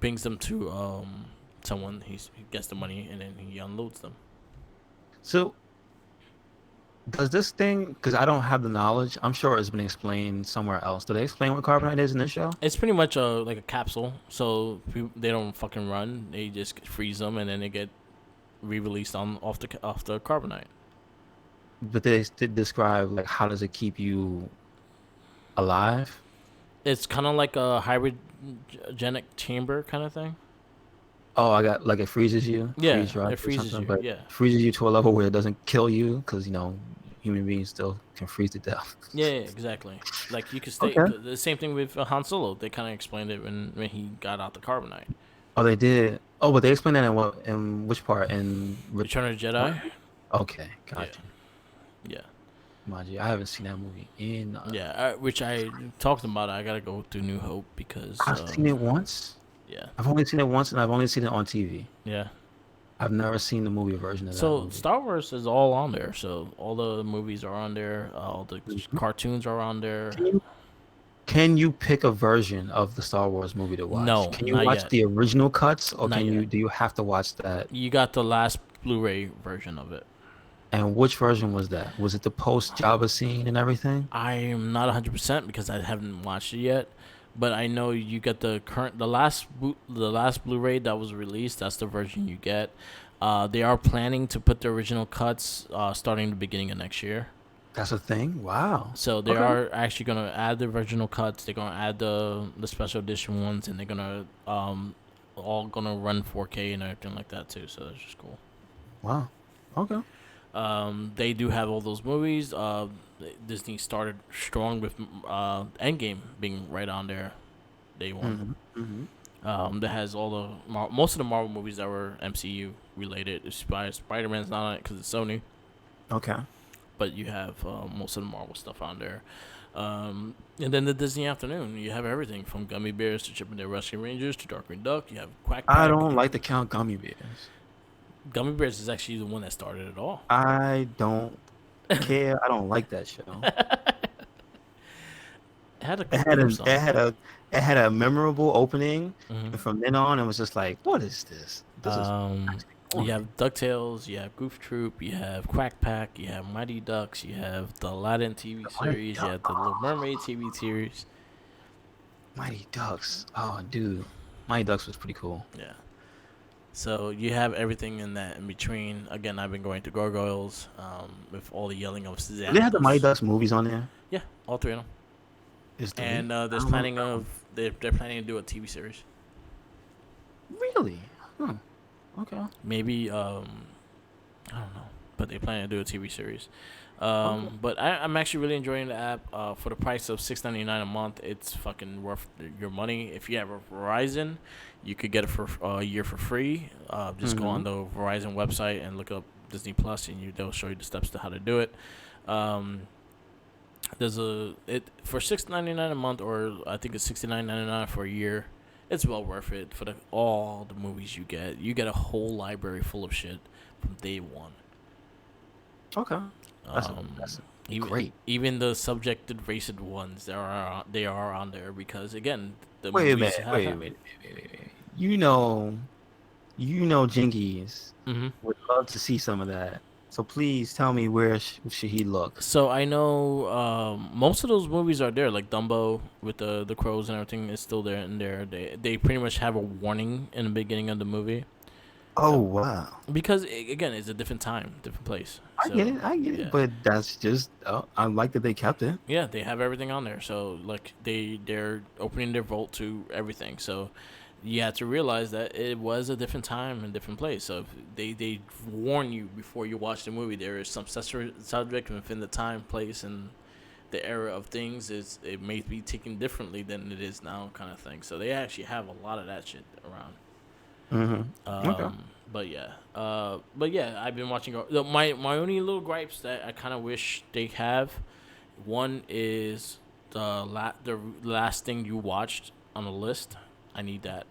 brings them to someone. He gets the money, and then he unloads them.
So does this thing? Because I don't have the knowledge. I'm sure it's been explained somewhere else. Do they explain what carbonite is in this show?
It's pretty much like a capsule, so they don't fucking run. They just freeze them, and then they get re-released off the carbonite.
But they did describe like how does it keep you alive?
It's kind of like a hybridgenic chamber kind of thing.
Oh, I got like it freezes you,
Yeah,
freeze drive
it
or
freezes
something,
you.
but
Yeah,
freezes you to a level where it doesn't kill you because human beings still can freeze to death.
yeah, exactly. Like you could stay.
Okay.
The same thing with Han Solo. They kind of explained it when he got out the carbonite.
Oh, they did. Oh, but they explained that in what? In which part? In
Return of the Jedi.
Okay,
Yeah,
gotcha.
yeah,
Maji, I haven't seen that movie in.
yeah. Which I talked about. I gotta go through New Hope because
I've seen it once.
yeah,
I've only seen it once, and I've only seen it on TV.
yeah.
I've never seen the movie version of that
So
movie.
Star Wars is all on there. So all the movies are on there. All the
Mhm.
cartoons are on there.
Can you pick a version of the Star Wars movie to watch?
No,
Can you
not
watch
yet.
the original cuts, or
Not
can you?
yet.
Do you have to watch that?
You got the last Blu-ray version of it.
And which version was that? Was it the post Jabba scene and everything?
I am not 100% because I haven't watched it yet, but I know you get the last Blu-ray that was released. That's the version you get. They are planning to put the original cuts starting the beginning of next year.
That's a thing. Wow.
So they
Okay.
are actually gonna add the original cuts. They're gonna add the special edition ones, and they're gonna all gonna run 4K and everything like that too. So that's just cool.
Wow. Okay.
They do have all those movies. Disney started strong with Endgame being right on there, day one. That has all the most of the Marvel movies that were MCU related. Spider-Man's not on it because it's Sony.
Okay.
but you have most of the Marvel stuff on there. And then the Disney Afternoon, you have everything from Gummy Bears to Chip and Dale Rescue Rangers to Darkwing Duck. You have Quack
I
Pack.
don't like to count gummy bears.
Gummy Bears is actually the one that started it all.
I don't care. I don't like that show.
It had a
It
cool
had a
theme
it
song.
had a it had a memorable opening,
Hmm.
and from then on, it was just like, what is this? This is actually
You
boring.
have DuckTales, you have Goof Troop, you have Quack Pack, you have Mighty Ducks, you have the Aladdin TV
Mighty
series, you
Duck,
have the Little Mermaid TV series.
Mighty Ducks. Oh, dude, Mighty Ducks was pretty cool.
Yeah. So you have everything in that in between. Again, I've been going to Gargoyles with all the yelling of
Do they have the Mighty
Xanathus.
Ducks movies on there?
Yeah, all three of them.
Is three?
And
I
there's
don't know.
planning of they're planning to do a TV series.
Really? Huh. Okay.
Maybe I don't know, but they plan to do a TV series.
Okay.
But I'm actually really enjoying the app. For the price of $6.99 a month, it's fucking worth your money. If you have a Verizon, you could get it for a year for free. Just go on the Verizon website and look up Disney Plus, and they'll show you the steps to how to do it. Um, there's it for $6.99 a month, or I think it's $69.99 for a year. It's well worth it for all the movies you get. You get a whole library full of shit from day one.
Okay. That's
Even
great.
even the subjected racist ones, they are on there because again, the
Wait a
movies
minute.
have
Wait a minute. Wait. You know, Jinkies
hmm
would love to see some of that. So please tell me where should he look?
So I know most of those movies are there, like Dumbo with the crows and everything is still there. And there they pretty much have a warning in the beginning of the movie
Oh
uh,
wow.
because again, it's a different time, different place.
I get it.
So
I get it.
yeah.
But that's just I like that they kept it.
Yeah, they have everything on there. So like they're opening their vault to everything. So you have to realize that it was a different time and different place. So if they warn you before you watch the movie. There is some subject within the time, place, and the era of things. Is it may be taken differently than it is now, kind of thing. So they actually have a lot of that shit around.
Okay.
But yeah, I've been watching. My only little gripes that I kind of wish they have. One is the last thing you watched on the list. I need that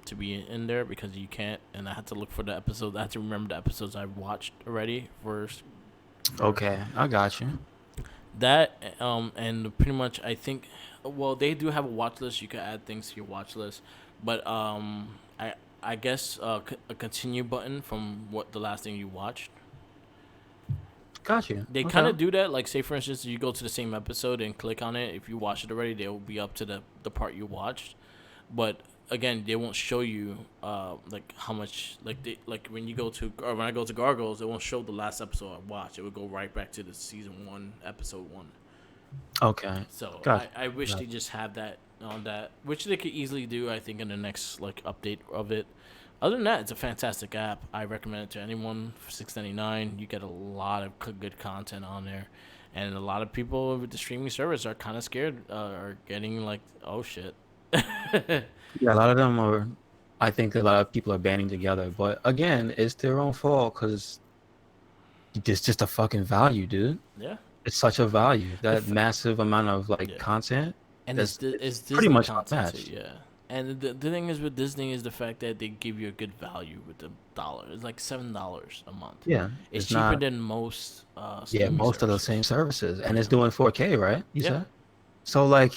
to be in there because you can't. And I had to look for the episode. I had to remember the episodes I've watched already for
Okay. I got you.
that. And pretty much I think. Well, they do have a watch list. You can add things to your watch list, but I guess a continue button from what the last thing you watched.
Got you.
They kind
Okay.
of do that. Like, say for instance, you go to the same episode and click on it. If you watched it already, they'll be up to the part you watched. But again, they won't show you like how much like when you go to or when I go to Gargoyles, it won't show the last episode I watched. It would go right back to the season 1, episode 1.
Okay.
So
Got
I wish
got
they just have that on that, which they could easily do. I think in the next like update of it. Other than that, it's a fantastic app. I recommend it to anyone. For $6.99, you get a lot of good content on there, and a lot of people with the streaming service are kind of scared, are getting like, oh shit.
Yeah, a lot of them are. I think a lot of people are banding together, but again, it's their own fault because it's just a fucking value, dude.
Yeah,
It's such a value.
the
That
f-
massive amount of like
yeah.
content.
And it's
It's pretty
Disney
much
content too,
unmatched.
yeah. And the thing is with Disney is the fact that they give you a good value with the dollar. It's like $7 a month.
Yeah,
It's
it's
cheaper
not.
than most
Yeah,
streaming
most of the
services.
same services, and it's
Yeah,
doing 4K, right? You
yeah,
said. So like,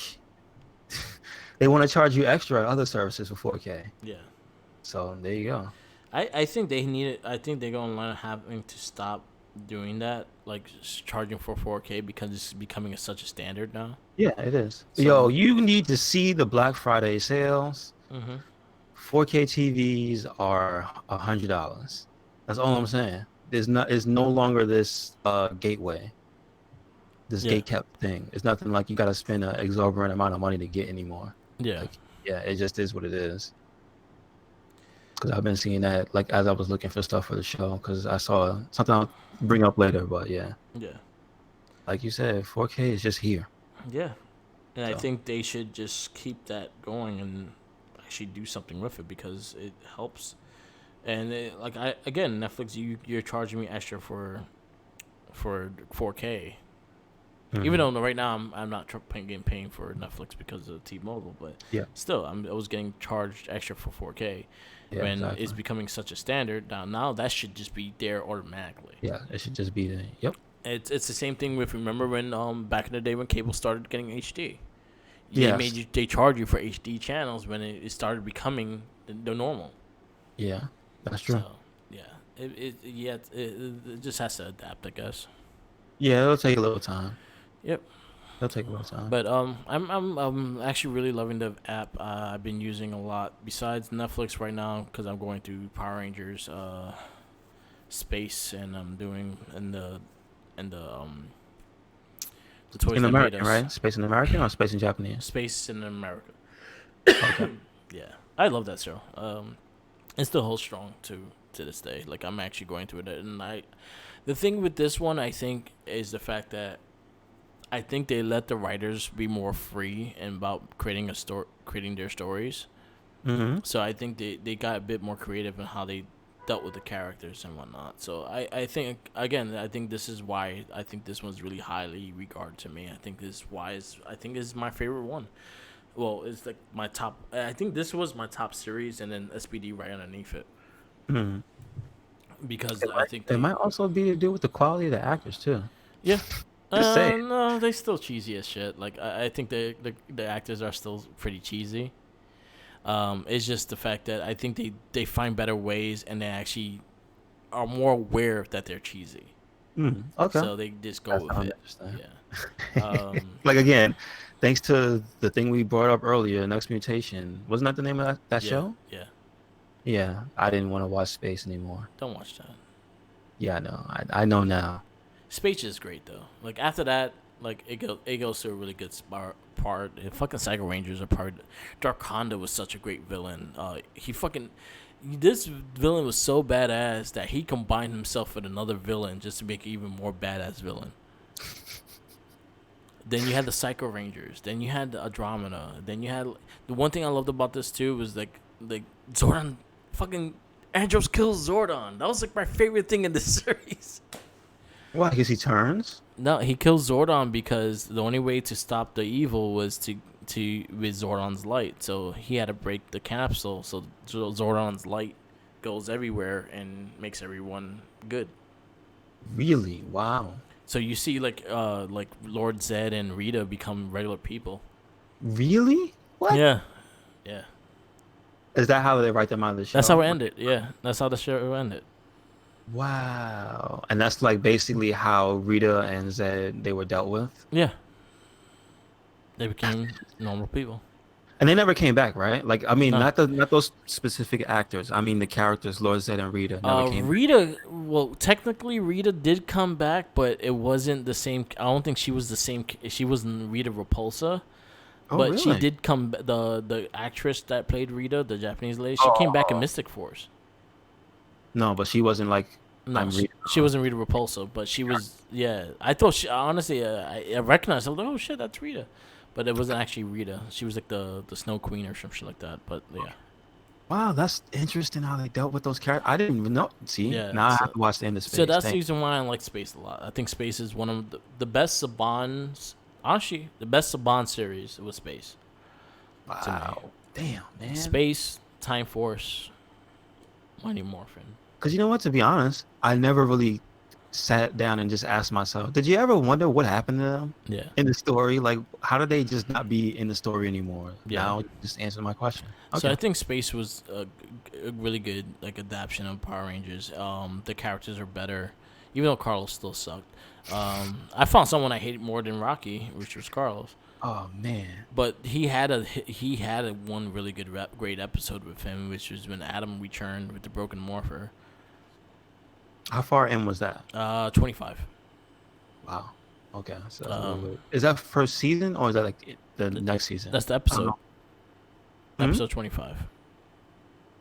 they want to charge you extra at other services for 4K.
yeah.
So there you go.
I think they need it. I think they're gonna learn having to stop doing that, like charging for 4K because it's becoming such a standard now.
Yeah, it is. Yo,
So,
you need to see the Black Friday sales.
hmm
4K TVs are $100. That's all I'm saying. It's no longer this gateway, this
yeah,
gate kept thing. It's nothing like you got to spend an exorbitant amount of money to get anymore.
yeah,
Like, yeah, it just is what it is. Because I've been seeing that like as I was looking for stuff for the show. Because I saw something I'll bring up later, but yeah,
yeah,
like you said, 4K is just here.
yeah. And I
So
think they should just keep that going and actually do something with it because it helps. And like I again, Netflix, you're charging me extra for 4K.
Mhm.
Even though right now I'm not paying for Netflix because of T-Mobile, but
Yeah.
still I was getting charged extra for 4K
Yeah,
when
exactly.
it's becoming such a standard. Now that should just be there automatically.
Yeah, it should just be the yep.
It's the same thing with, remember when back in the day when cable started getting HD.
Yes.
They charge you for HD channels when it started becoming the normal.
Yeah, that's true.
So yeah, it just has to adapt, I guess.
Yeah, it'll take a little time.
Yep.
It'll take a little time.
But I'm actually really loving the app. I've been using a lot besides Netflix right now because I'm going through Power Rangers Space, and I'm doing the toys
In
that made
American,
us.
right? Space in American or Space in Japanese?
Space in America.
Okay.
Yeah, I love that show. It still holds strong to this day. Like, I'm actually going through it, and the thing with this one, I think, is the fact that I think they let the writers be more free and about creating their stories.
Mm-hmm.
So I think they got a bit more creative in how they dealt with the characters and whatnot. So I think, again, I think this is why I think this one's really highly regarded to me. I think this is my favorite one. Well, it's like my top. I think this was my top series, and then SPD right underneath it.
Mm-hmm.
Because
I think it might also be to do with the quality of the actors too.
Yeah.
Just say
No, they still cheesy as shit. Like, I think the actors are still pretty cheesy. It's just the fact that I think they find better ways, and they actually are more aware that they're cheesy.
Okay.
So they just go with it. Yeah.
Like, again, thanks to the thing we brought up earlier, Next Mutation. Wasn't that the name of that
yeah,
show?
Yeah.
Yeah, I didn't want to watch Space anymore.
Don't watch that.
Yeah, I know. I know now.
Space is great though. Like, after that, like, it goes to a really good part. Fucking Psycho Rangers are part. Dark Honda was such a great villain. This villain was so badass that he combined himself with another villain just to make an even more badass villain. Then you had the Psycho Rangers. Then you had the Andromeda. Then you had the one thing I loved about this too was like Zordon, fucking Andros kills Zordon. That was like my favorite thing in this series.
Why? Because he turns?
No, he kills Zordon because the only way to stop the evil was to with Zordon's light. So he had to break the capsule. So Zordon's light goes everywhere and makes everyone good.
Really? Wow.
So you see, like Lord Zed and Rita become regular people.
Really? What?
Yeah.
Is that how they write them out of the show?
That's how it ended. Yeah, that's how the show ended.
Wow. And that's like basically how Rita and Zed they were dealt with.
Yeah. They became normal people.
And they never came back, right? Like, I mean,
No.
not those specific actors. I mean, the characters, Lord Zed and Rita, never came.
Rita, well, technically Rita did come back, but it wasn't the same. I don't think she was the same. She wasn't Rita Repulsa,
Oh,
but
really?
she did come. The actress that played Rita, the Japanese lady, she came back in Mystic Force.
No, but she wasn't like.
No,
I'm Rita.
she wasn't Rita Repulsa, but she was. Yeah, I thought she honestly. I recognized. I was like, oh shit, that's Rita. But it wasn't actually Rita. She was like the Snow Queen or some shit like that. But yeah.
Wow, that's interesting how they dealt with those characters. I didn't even know. See,
Yeah,
now I
so-
have to watch the end of Space.
So that's the
Thank-
reason why I like Space a lot. I think Space is one of the best Saban's. Honestly, the best Saban series was Space.
Wow, damn, man.
Space, Time Force, Mighty Morphin.
Because you know what? To be honest, I never really sat down and just asked myself, did you ever wonder what happened to them
Yeah.
in the story? Like, how did they just not be in the story anymore?
Yeah.
Now, you just answer my question.
So
Okay.
I think Space was a really good like adaptation of Power Rangers. The characters are better, even though Carlos still sucked. I found someone I hated more than Rocky, which was Carlos.
Oh man.
But he had a one really good great episode with him, which was when Adam returned with the Broken Morpher.
How far in was that?
25.
Wow. Okay. So that's a
Um,
little bit- is that first season or is that like the next season?
That's the
I don't
episode.
know. Hmm?
Episode 25.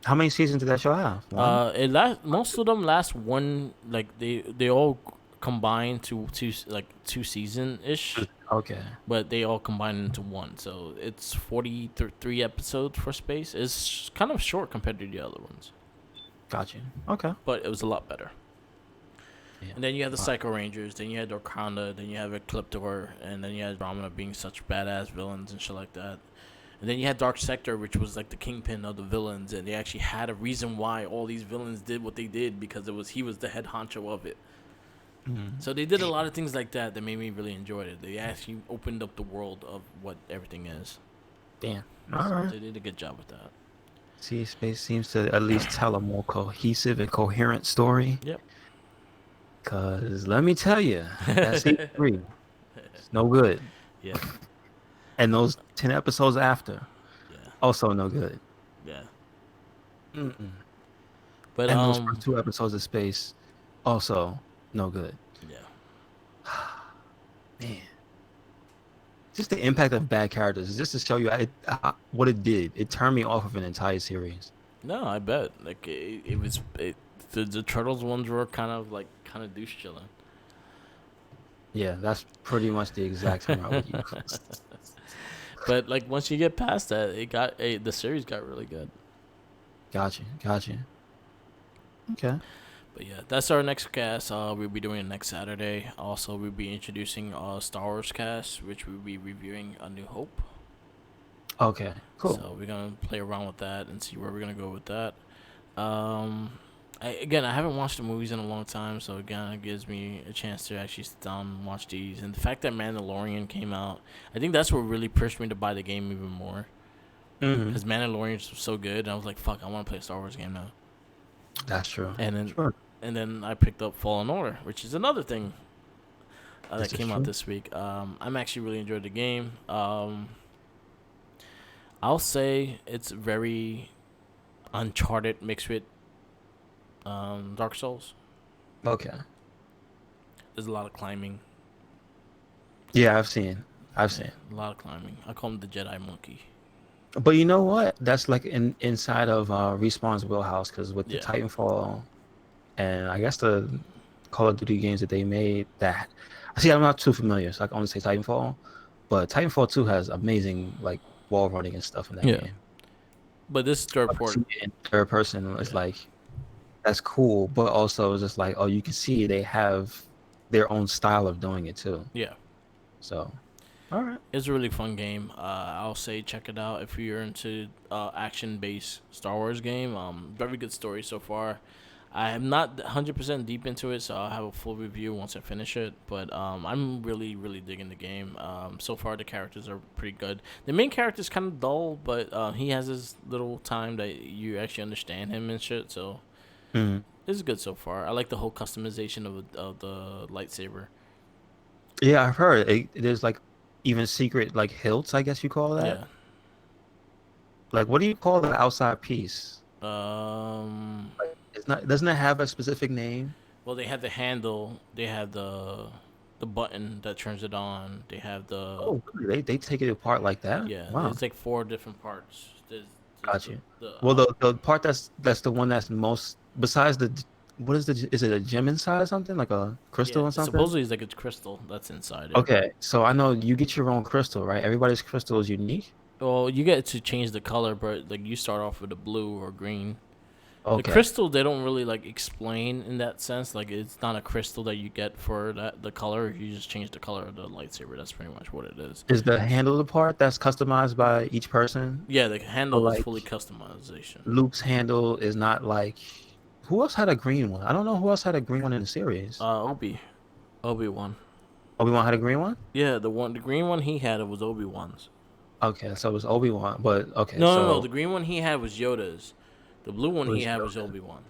How many seasons did that show have? One?
Most of them last one, like they all combine to two season ish,
Okay.
but they all combine into one. So it's 43 episodes for Space. It's kind of short compared to the other ones,
Got you. Okay.
but it was a lot better.
Yeah.
And then you have the
Wow.
Psycho Rangers, then you had Dorkanda, then you have Ecliptor, and then you had Andromeda being such badass villains and shit like that. And then you had Dark Sector, which was like the kingpin of the villains, and they actually had a reason why all these villains did what they did because he was the head honcho of it.
Mhm.
So they did a lot of things like that that made me really enjoy it. They actually opened up the world of what everything is.
Damn. All
So
right.
they did a good job with that.
See, Space seems to at least tell a more cohesive and coherent story.
Yep.
Cause let me tell you, that season 3 is no good,
Yeah.
and those 10 episodes after
Yeah.
also no good.
Yeah.
Mm-mm.
But
And those first 2 episodes of Space also no good.
yeah.
Man, just the impact of bad characters, just to show you what it did. It turned me off of an entire series.
No, I bet. Like it was the turtles ones were kind of douche chilling.
Yeah, that's pretty much the exact term I would use.
But like once you get past that, the series got really good.
Gotcha. Okay.
But yeah, that's our next cast. We'll be doing it next Saturday. Also, we'll be introducing Star Wars cast, which we'll be reviewing A New Hope.
Okay. Cool.
So we're gonna play around with that and see where we're gonna go with that. I haven't watched the movies in a long time, so again, it gives me a chance to actually sit down and watch these. And the fact that Mandalorian came out, I think that's what really pushed me to buy the game even more.
Mm-hmm.
Because Mandalorian was so good, and I was like, "Fuck, I want to play a Star Wars game now."
That's true.
And then I picked up Fallen Order, which is another thing that
This is
came out
true.
this week. I'm actually really enjoyed the game. I'll say it's very Uncharted mixed with Dark Souls.
Okay.
There's a lot of climbing.
Yeah, I've seen.
A lot of climbing. I call him the Jedi monkey.
But you know what? That's like inside of Respawn's wheelhouse, because with the
Yeah.
Titanfall and I guess the Call of Duty games that they made, that see, I'm not too familiar, so I can only say Titanfall. But Titanfall 2 has amazing like wall running and stuff in that
Yeah.
game.
But this is third
But
port.
seeing it in third person is
Yeah.
like that's cool, but also it's just like, oh, you can see they have their own style of doing it too.
Yeah.
So, all right.
It's a really fun game. I'll say check it out if you're into action-based Star Wars game. Very good story so far. I am not 100% deep into it, so I'll have a full review once I finish it. But I'm really, really digging the game. So far, the characters are pretty good. The main character is kind of dull, but he has his little time that you actually understand him and shit. So
Mhm.
it's good so far. I like the whole customization of the lightsaber.
Yeah, I've heard there's like even secret like hilts, I guess you call that.
Yeah.
Like, what do you call the outside piece?
Um.
It's not. Doesn't it have a specific name?
Well, they have the handle. They have the button that turns it on. They have the
Oh, really? They take it apart like that?
yeah.
Wow.
There's like 4 different parts.
Got you.
The
Well, the part that's the one that's most besides the what is it a gem inside or something like a crystal
yeah.
or something?
Supposedly it's like a crystal that's inside it.
Okay, so I know you get your own crystal, right? Everybody's crystal is unique.
Well, you get to change the color, but like you start off with a blue or green. The
Okay.
crystal they don't really like explain in that sense. Like it's not a crystal that you get for the color. You just change the color of the lightsaber. That's pretty much what it is.
Is the handle the part that's customized by each person?
Yeah, the handle is
like-
fully customization.
Luke's handle is not like who else had a green one? I don't know who else had a green one in the series.
Obi-Wan.
Obi-Wan had a green one?
Yeah, the green one he had it was Obi-Wan's.
Okay, so it was Obi-Wan, but okay.
No. The green one he had was Yoda's. The blue one
Was
he had was
Yoda.
Obi-Wan.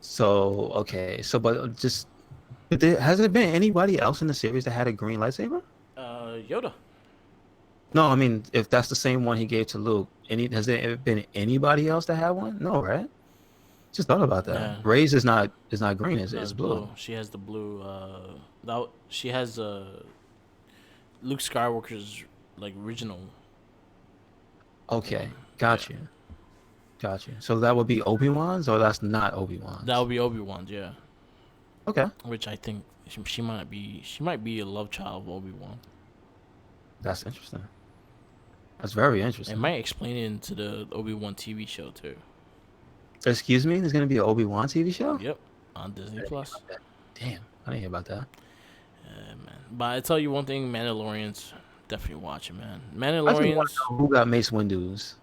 So okay, so but just has there been anybody else in the series that had a green lightsaber?
Yoda.
No, I mean if that's the same one he gave to Luke, has there ever been anybody else that had one? No, right? Just thought about that.
Yeah.
Rey's is not green,
No,
it's blue.
She has the blue. She has Luke Skywalker's like original.
Okay, got you. So that would be Obi-Wan's, or that's not Obi-Wan's?
That would be Obi-Wan's, yeah.
Okay,
Which I think she might be. She might be a love child of Obi-Wan.
that's interesting. That's very
It
interesting.
might explain it into the Obi-Wan TV show too.
Excuse me, there's gonna be an Obi-Wan TV show?
Yep, on Disney Plus.
Damn, I didn't hear about that.
Man. But I tell you one thing, Mandalorian's definitely watching, man.
I just want
Mandalorians,
to know who got Mace Windu's.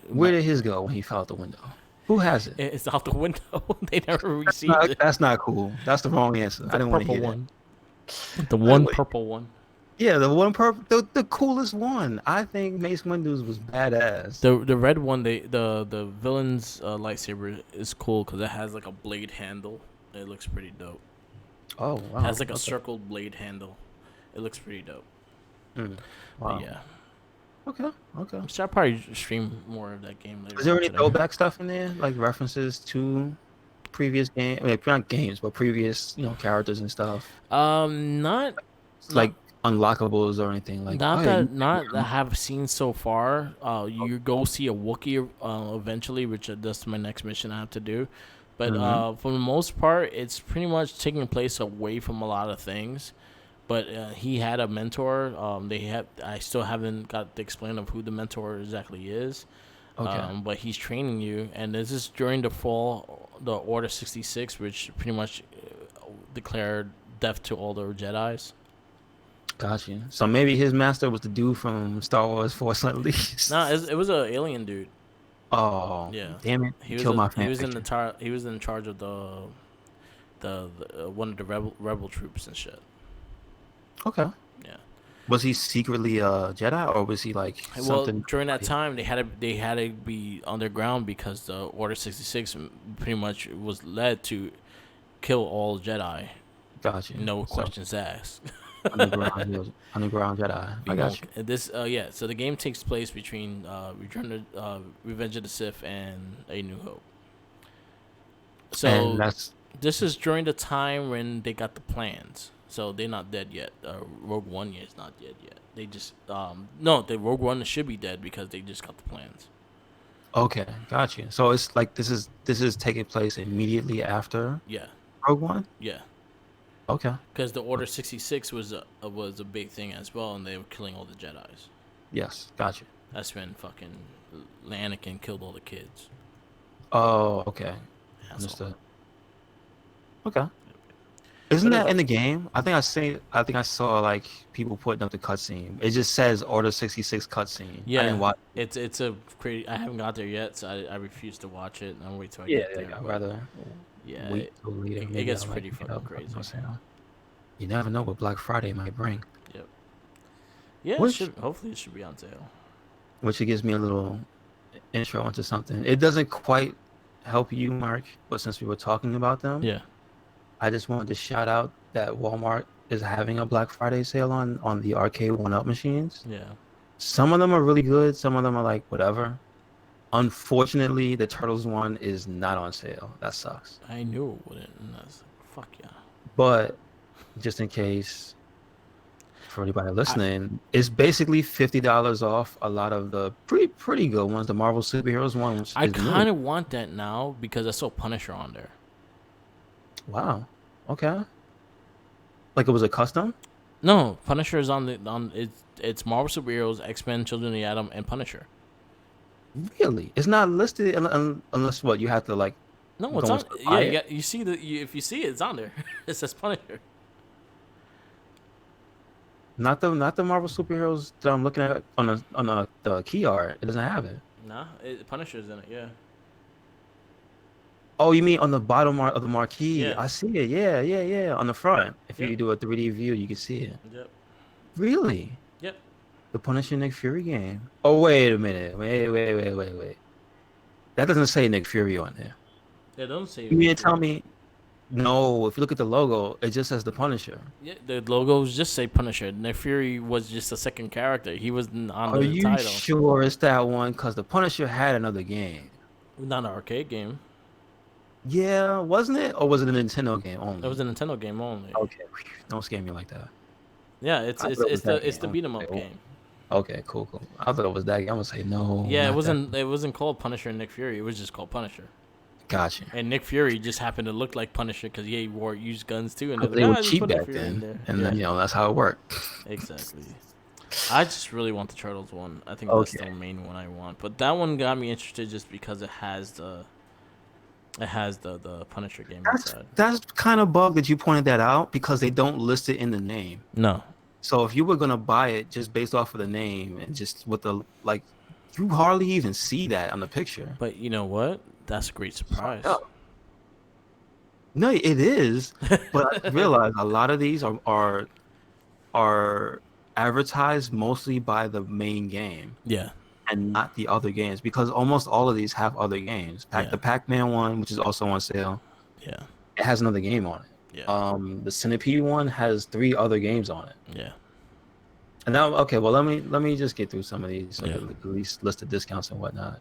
Where
Ma-
did his go when he fell out the window? Who has it?
it's out the window. They never
That's
received
not,
it.
that's not cool. That's the wrong answer. I
The
didn't want to
purple
hear that.
one. The
I didn't
one
want
purple one.
Yeah, the one the coolest one. I think Mace Windu's was badass.
The red one, the villain's lightsaber is cool because it has like a blade handle. It looks pretty dope.
Oh
It
wow.
has like a
Okay.
circled blade handle. It looks pretty dope.
Mm,
But
wow.
yeah,
Okay. Okay.
so I'll probably stream more of that game later
Is there
on
any
today.
throwback stuff in there, like references to previous game? I mean, not games, but previous, characters and stuff.
Not
Like unlockables or anything like.
not
Oh, yeah,
that not that I have seen so far. You go see a Wookiee eventually, which that's my next mission I have to do. But
Mhm.
for the most part, it's pretty much taking place away from a lot of things. But he had a mentor. I still haven't got the explain of who the mentor exactly is.
Okay.
But he's training you, and this is during the Order 66, which pretty much declared death to all the Jedi's.
Got you. So maybe his master was the dude from Star Wars Force Unleashed.
Nah, it was an alien dude.
Oh,
Yeah,
damn it!
he was
Killed my
he
fan
was in the
picture.
he was in charge of the one of the rebel troops and shit.
Okay.
Yeah.
Was he secretly a Jedi, or was he like
Well,
something?
during that time, they had to be underground because the Order 66 pretty much was led to kill all Jedi,
Got you.
no
So
questions asked.
underground Jedi. I got you.
This yeah. So the game takes place between Revenge of the Sith and A New Hope. So
And that's
this is during the time when they got the plans. So they're not dead yet. Rogue One is not dead yet. They just no, the Rogue One should be dead because they just got the plans.
okay. Got you. So it's like this is taking place immediately after
Yeah,
Rogue One.
yeah.
Okay.
Because the Order 66 was a big thing as well, and they were killing all the Jedi's.
Yes. Got you.
That's when fucking Anakin killed all the kids.
Oh, okay.
Asshole.
Understood. Okay. Isn't
But
that in the game? I think I saw like people putting up the cutscene. It just says Order 66 cutscene. I
yeah,
didn't watch.
it's a crazy. I haven't got there yet, so I refuse to watch it. I'll wait till I
Yeah,
get there.
I'd
but
rather
yeah,
wait till later.
it
Maybe
gets
I'll,
pretty
pick it
fucking
up, you know
crazy.
what I'm saying? You never know what Black Friday might bring.
Yep. Yeah,
Which
hopefully it should be on sale.
which gives me a little intro into something. It doesn't quite help you, Mark, but since we were talking about them,
Yeah.
I just wanted to shout out that Walmart is having a Black Friday sale on the arcade one-up machines.
Yeah.
Some of them are really good. Some of them are like whatever. Unfortunately, the Turtles one is not on sale. That sucks.
I knew it wouldn't. And I was like, fuck yeah.
But just in case, for anybody listening, it's basically $50 off a lot of the pretty good ones. The Marvel superheroes one, which
I
is new.
kind of want that now because I saw Punisher on there.
Wow. Okay. Like it was a custom?
No, Punisher is on it's Marvel superheroes, X-Men, Children of the Atom, and Punisher.
Really? It's not listed unless what you have to like.
No, it's
Go
on.
and
Yeah,
buy
you,
it?
got, you see if you see it, it's on there. It says Punisher.
Not the Marvel superheroes that I'm looking at on the key art. It doesn't have it.
Nah, Punisher's in it. Yeah.
Oh, you mean on the bottom of the marquee?
Yeah.
I see it. Yeah. On the front. If
Yep.
you do a 3D view, you can see it.
Yep.
Really?
Yep.
The Punisher Nick Fury game. Oh, wait a minute. Wait. That doesn't say Nick Fury on there.
Yeah, don't say.
You mean to tell me? No, if you look at the logo, it just says the Punisher.
Yeah, the logos just say Punisher. Nick Fury was just a second character. He was on
Are
the
you
title.
sure it's that one? Because the Punisher had another game.
Not an arcade game.
Yeah, wasn't it? Or was it a Nintendo game only?
It was a Nintendo game only.
Okay, don't scare me like that.
Yeah, it's
I thought it was that
it's the
game.
beat 'em up
Okay,
game.
Okay, cool. I thought it was that game. I'm gonna say no.
Yeah,
not that.
it wasn't called Punisher and Nick Fury. It was just called Punisher.
Gotcha.
And Nick Fury just happened to look like Punisher because he wore used guns too. And
'Cause
they're
they
like,
were
just
cheap
put Nick
back
Fury in
then,
there.
and
Yeah,
then that's how it worked.
exactly. I just really want the Turtles one. I think that's
Okay.
the main one I want. But that one got me interested just because it has It has the Punisher game
That's
inside.
that's kind of bug that you pointed that out because they don't list it in the name.
No,
So if you were gonna buy it just based off of the name and just with the like, you hardly even see that on the picture.
but you know what? That's a great
Fucked
surprise.
up. No, it is, but I realize a lot of these are advertised mostly by the main game
Yeah,
and not the other games because almost all of these have other games.
yeah,
The Pac-Man one, which is also on sale,
yeah,
it has another game on it.
yeah,
The Centipede one has 3 other games on it.
yeah,
And now, okay, well, let me just get through some of these, so I
yeah,
can at least list the discounts and whatnot.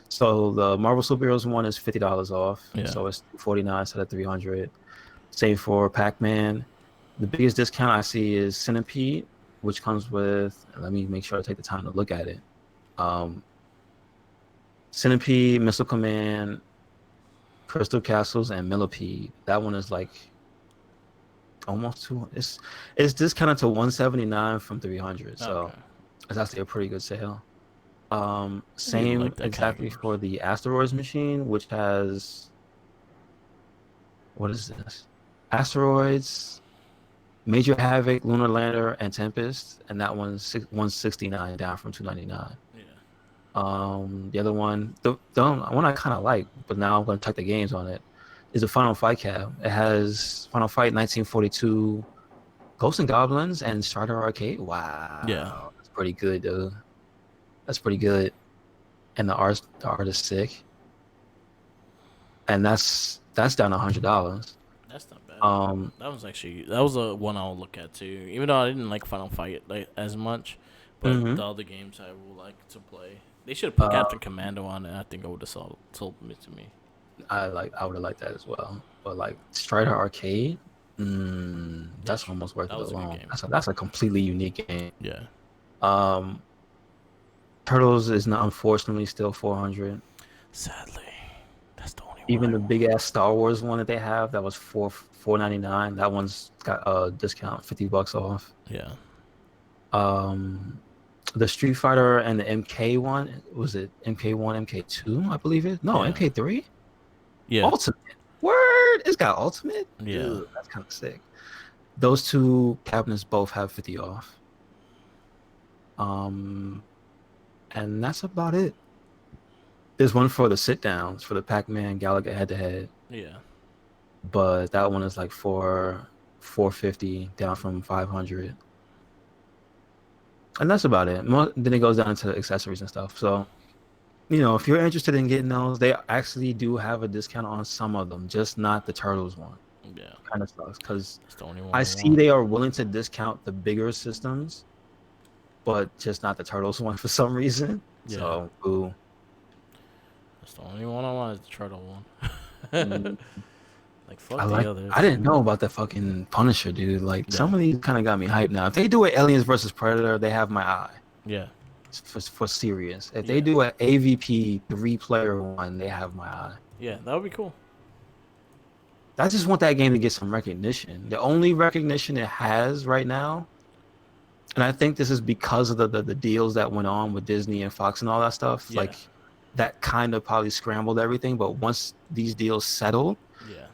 So the Marvel Superheroes one is $50 off,
yeah.
so it's 249 instead of 300. Same for Pac-Man. The biggest discount I see is Centipede, which comes with. Let me make sure I take the time to look at it. Um, Centipede, Missile Command, Crystal Castles, and Millipede. That one is like almost two. It's discounted to 179 from 300, so
Okay.
it's actually a pretty good sale.
You
Same
like that kind of
exactly
games?
for the Asteroids machine, which has what is this? Asteroids, Major Havoc, Lunar Lander, and Tempest, and that one's 169 down from 299.
Yeah.
The other one, the one I kind of like, but now I'm going to check the games on it, is the Final Fight cab. It has Final Fight 1942, Ghosts and Goblins, and Strider Arcade.
Yeah.
Wow, that's pretty good, dude. That's pretty good. And the art is sick, and that's down $100.
That's not bad.
Um,
That was a one I'll look at too. Even though I didn't like Final Fight like as much, but
mhm.
the other games I will like to play. They should have put
uh,
Captain Commando on it. I think I would have sold it to me.
I would have liked that as well, but like Strider Arcade,
Yeah,
that's almost worth
that
it
was a good
alone.
game.
That's a completely unique game.
Yeah.
Um, Turtles is not unfortunately still 400.
Sadly, that's the only one
Even
I
the
want.
big ass Star Wars one that they have that was 499. That one's got a discount, $50 off.
Yeah.
Um, the Street Fighter and the MK one, was it MK1, MK2? I believe it. No,
Yeah.
MK3.
Yeah.
Ultimate. Word, it's got Ultimate.
Yeah.
Dude, that's kind of sick. Those two cabinets both have 50 off. Um, and that's about it. There's one for the sit downs for the Pac-Man Galaga head to head,
Yeah.
but that one is like 450 down from 500. And that's about it. Then it goes down to accessories and stuff. So, if you're interested in getting those, they actually do have a discount on some of them, just not the Turtles one.
Yeah.
Kind of sucks because
That's the only one
I
I
see
want.
they are willing to discount the bigger systems, but just not the Turtles one for some reason.
Yeah.
So, ooh.
That's the only one I want is the turtle one.
Mm,
Like fuck the
I
others.
didn't know about the fucking Punisher, dude. Like
Yeah.
some of these kind of got me hyped now. If they do an Aliens versus Predator, they have my eye.
Yeah.
For serious. If they
Yeah.
do an AVP 3-player one, they have my eye.
Yeah. That would be cool.
I just want that game to get some recognition. The only recognition it has right now, and I think this is because of the deals that went on with Disney and Fox and all that stuff.
Yeah.
Like that kind of probably scrambled everything. But once these deals settle,
Yeah.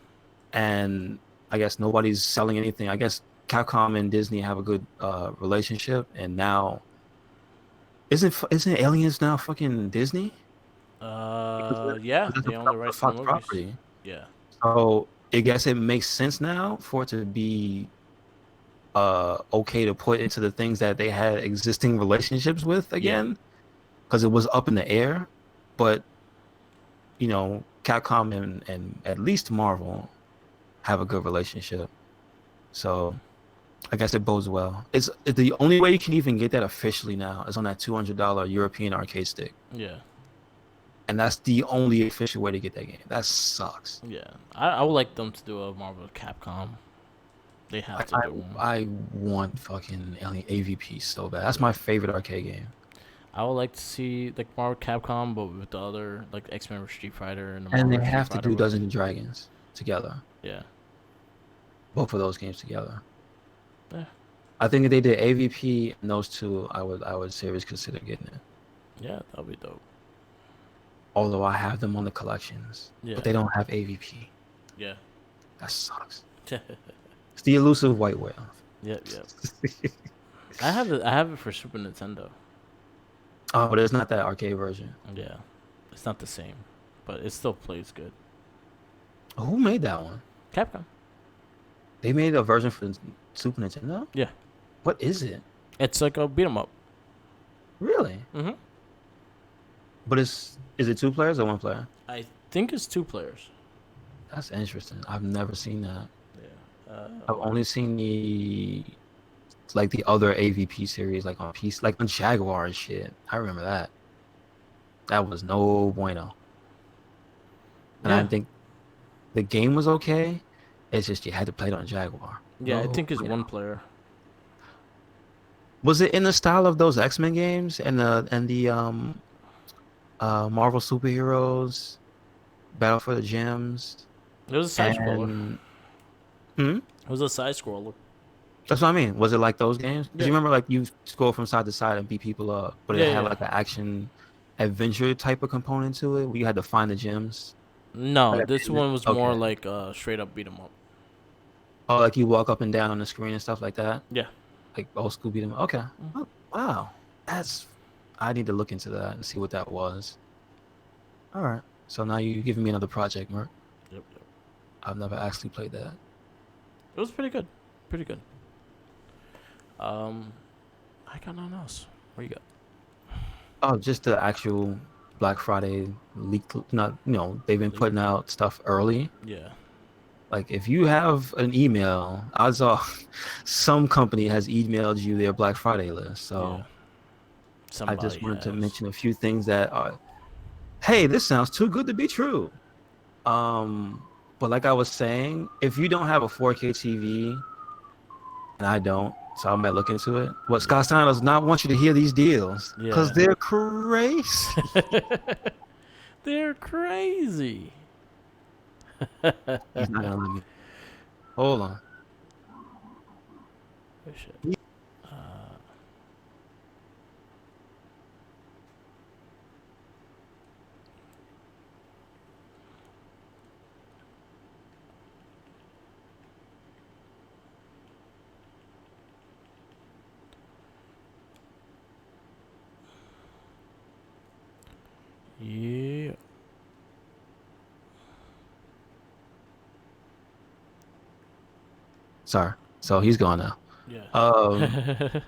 and I guess nobody's selling anything, I guess Capcom and Disney have a good relationship, and now isn't Aliens now fucking Disney?
Yeah.
That's
They own the
a
rights to the
Fox
movies.
property.
Yeah.
So I guess it makes sense now for it to be okay to put into the things that they had existing relationships with
Yeah.
again, because it was up in the air. But Capcom and at least Marvel have a good relationship. So I guess it bodes well. It's the only way you can even get that officially now is on that $200 European arcade stick.
Yeah.
And that's the only official way to get that game. That sucks.
Yeah. I would like them to do a Marvel Capcom. They have to
I,
do one.
I want fucking Alien AVP so bad. That's my favorite arcade game.
I would like to see like Marvel Capcom, but with the other like X-Men vs Street Fighter and the
And
Marvel
they
vs. Street
have to
Fighter
do
movies.
Dungeons and Dragons together.
Yeah.
Both of those games together.
Yeah.
I think if they did AVP and those two, I would seriously consider getting it.
Yeah, that'll be dope.
although I have them on the collections,
Yeah.
but they don't have AVP.
Yeah.
That sucks.
Yep.
It's the elusive white whale.
Yep. I have it for Super Nintendo.
Oh, but it's not that arcade version.
Yeah. It's not the same, but it still plays good.
Who made that one?
Capcom.
They made a version for the Super Nintendo?
Yeah.
What is it?
It's like a beat 'em up.
Really?
Mhm.
But is it 2 players or 1 player?
I think it's 2 players.
That's interesting. I've never seen that.
Yeah.
I've only seen the other AVP series like on PC, like on Jaguar and shit. I remember that. That was no bueno. And I
Yeah.
think the game was okay. It's just you had to play it on Jaguar.
Yeah, I
No
think it's
bueno.
1 player.
Was it in the style of those X-Men games and the Marvel superheroes, Battle for the Gems,
It was a side scroller.
and hmm?
It was a side scroller.
That's what I mean. Was it like those games? Because
Yeah.
you remember, like, you scroll from side to side and beat people up, but it
Yeah,
had
yeah.
like an action adventure type of component to it, where you had to find the gems.
No,
Like,
this one was more
okay.
like straight up beat 'em up.
Oh, like you walk up and down on the screen and stuff like that,
Yeah.
like old school beat 'em up. Okay.
Mm.
Oh, wow, I need to look into that and see what that was. All right. So now you're giving me another project, Mark.
Yep.
I've never actually played that.
It was pretty good. Pretty good. I got nothing else. What you got?
Oh, just the actual Black Friday leak. Not, they've been putting out stuff early.
Yeah.
Like, if you have an email, odds are some company has emailed you their Black Friday list. So
Yeah.
I
Somebody
just wanted to
has.
mention a few things that are, hey, this sounds too good to be true. But like I was saying, if you don't have a 4K TV, and I don't, so I might look into it. What Scott Steiner does not want you to hear these deals because
Yeah.
they're crazy.
They're crazy.
He's not gonna let me. Hold on.
Oh, shit. Yeah.
Sorry. So he's gone now.
Yeah.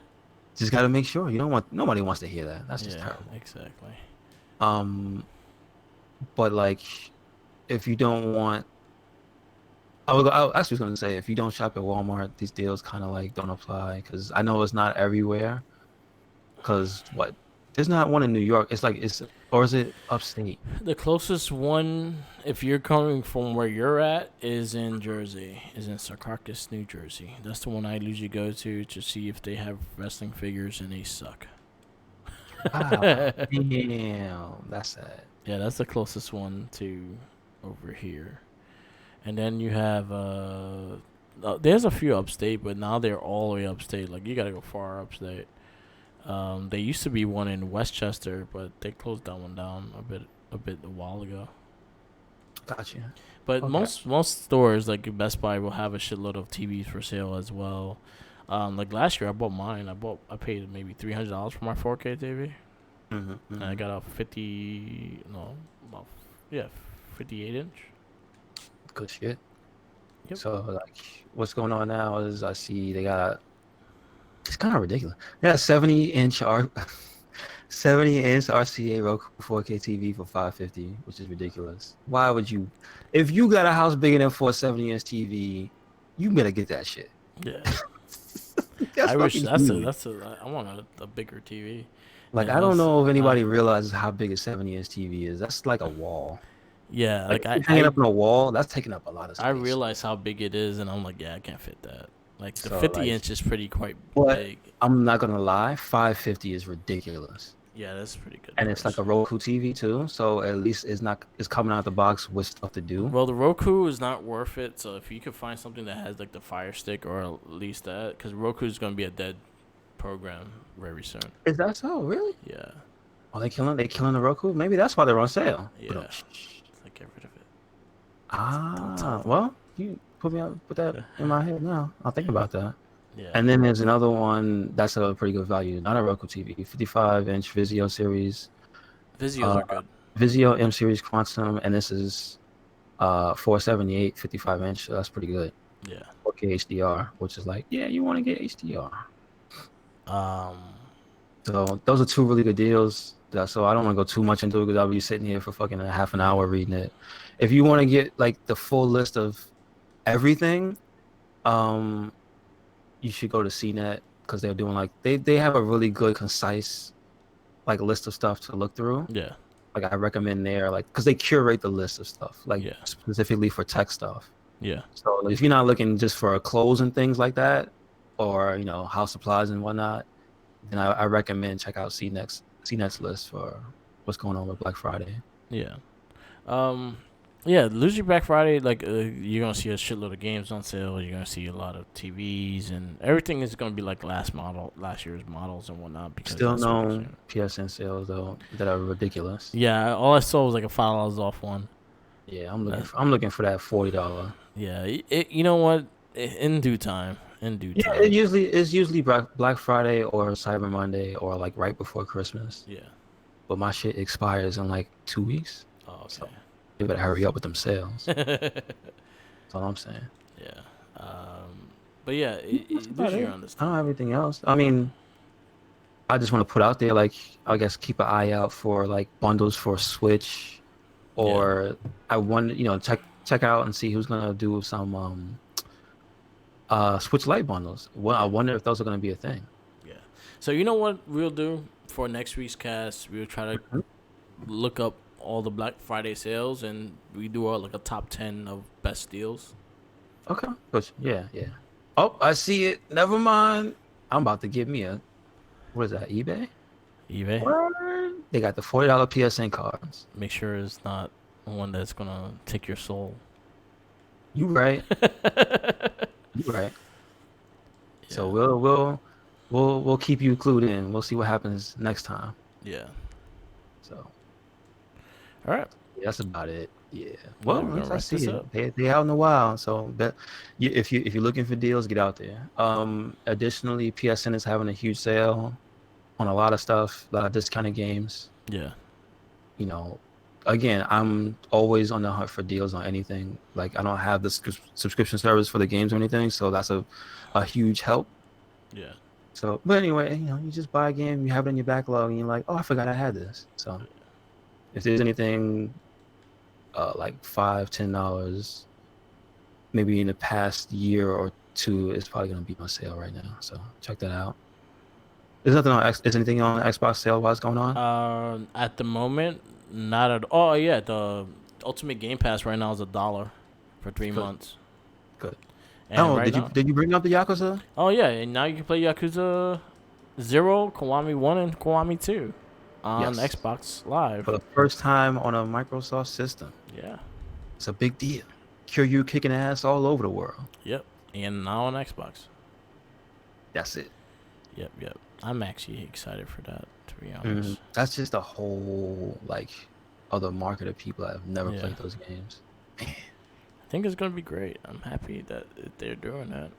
Just got to make sure. Nobody wants to hear that. That's just
Yeah,
terrible.
exactly.
But like, if you don't want, I actually was going to say, if you don't shop at Walmart, these deals kind of like don't apply because I know it's not everywhere. Because there's not one in New York. Or is it upstate?
The closest one, if you're coming from where you're at, is in Jersey. Is in Secaucus, New Jersey. That's the one I usually go to see if they have wrestling figures, and they suck.
Wow. Damn, that's sad.
Yeah, that's the closest one to over here. And then you have there's a few upstate, but now they're all the way upstate. Like, you gotta go far upstate. There used to be one in Westchester, but they closed that one down a while ago.
Gotcha.
But
Okay.
most stores like Best Buy will have a shitload of TVs for sale as well. Like last year, I bought mine. I paid maybe $300 for my 4K TV, and I got a 58 inch.
Good shit.
Yep.
So like, what's going on now is I see they got. It's kind of ridiculous. They got 70-inch RCA Roku 4K TV for $550, which is ridiculous. Why would you? If you got a house bigger than for a 70-inch TV, you better get that shit.
Yeah,
That's
I wish
fucking huge.
I want a bigger TV.
Like,
And
I don't
that's-
know if anybody realizes how big a 70-inch TV is. That's like a wall.
Yeah,
Like,
like
if you're hanging up on a wall, that's taking up a lot of space.
I realize how big it is, and I'm like, yeah, I can't fit that. Like, the
So,
50
like,
inch is quite
but
big.
I'm not gonna lie, $550 is ridiculous.
Yeah, that's pretty good.
And it's like a Roku TV too, so at least it's coming out the box with stuff to do.
Well, the Roku is not worth it. So if you could find something that has like the Fire Stick or at least that, because Roku is going to be a dead program very soon.
Is that so? Really?
Yeah.
Oh, they killing the Roku? Maybe that's why they're on sale. But
Yeah, like get rid of it. Don't tell them.
well, you put that in my head now. I'll think about that.
Yeah,
And then there's another one that's a pretty good value, not a Roku TV, 55-inch Vizio series,
Vizios
uh,
are good.
Vizio M series Quantum, and this is 478 55-inch. So that's pretty good.
Yeah.
4K HDR, which is like, yeah, you want to get HDR.
Um.
So those are two really good deals. So I don't want to go too much into it because I'll be sitting here for fucking a half an hour reading it. If you want to get like the full list of everything, um, you should go to CNET because they're doing like they have a really good concise like list of stuff to look through.
Yeah.
Like I recommend there, like because they curate the list of stuff like
Yeah.
specifically for tech stuff.
Yeah.
So if you're not looking just for clothes and things like that, or house supplies and whatnot, then I recommend check out CNET's list for what's going on with Black Friday.
Yeah. Um. Yeah, Lucy Black Friday, like you're gonna see a shitload of games on sale. You're gonna see a lot of TVs and everything is gonna be like last year's models and whatnot. Because
Still
that's what
no PSN sales though that are ridiculous.
Yeah, all I saw was like a $5 off one.
Yeah, I'm looking for that $40.
Yeah, you know what? In due time.
Yeah,
time.
it's usually Black Friday or Cyber Monday or like right before Christmas.
Yeah.
But my shit expires in like 2 weeks.
Oh, okay.
So you better hurry up with them sales. That's all I'm saying.
Yeah. But yeah,
About
Lucy
it.
on this.
I don't have anything else. I mean, I just want to put out there, like, I guess keep an eye out for like bundles for Switch, or I want check out and see who's gonna do some Switch Lite bundles. Well, I wonder if those are gonna be a thing.
Yeah. So you know what we'll do for next week's cast? We'll try to look up all the Black Friday sales and we do like a top 10 of best deals.
Okay. Good. Yeah. Oh, I see it. Never mind. I'm about to give me what is that? eBay. Word. They got the $40 PSN cards.
Make sure it's not one that's gonna take your soul.
You right. You right. Yeah. So we'll keep you clued in. We'll see what happens next time.
Yeah.
So.
All right.
Yeah, that's about it. Yeah. Well,
I see it.
They out in the wild. So if you're looking for deals, get out there. Additionally, PSN is having a huge sale on a lot of stuff, a lot of discounted games.
Yeah.
Again, I'm always on the hunt for deals on anything. Like I don't have the subscription service for the games or anything, so that's a huge help.
Yeah.
So, but anyway, you just buy a game, you have it in your backlog, and you're like, oh, I forgot I had this. So, if there's anything like $5-10, maybe in the past year or two, it's probably gonna be on sale right now. So check that out. There's nothing on Is anything on Xbox sale wise going on?
At the moment, not at all. Oh yeah, the Ultimate Game Pass right now is $1 for 3 months.
Good.
And
did you bring up the Yakuza?
Oh yeah, and now you can play Yakuza 0, Kiwami 1, and Kiwami 2 on Xbox Live
for the first time on a Microsoft system.
Yeah,
it's a big deal. Kiryu kicking ass all over the world.
Yep, and now on Xbox.
That's it.
Yep. I'm actually excited for that, to be honest.
That's just a whole other market of people that have never played those games. Man.
I think it's gonna be great. I'm happy that they're doing that.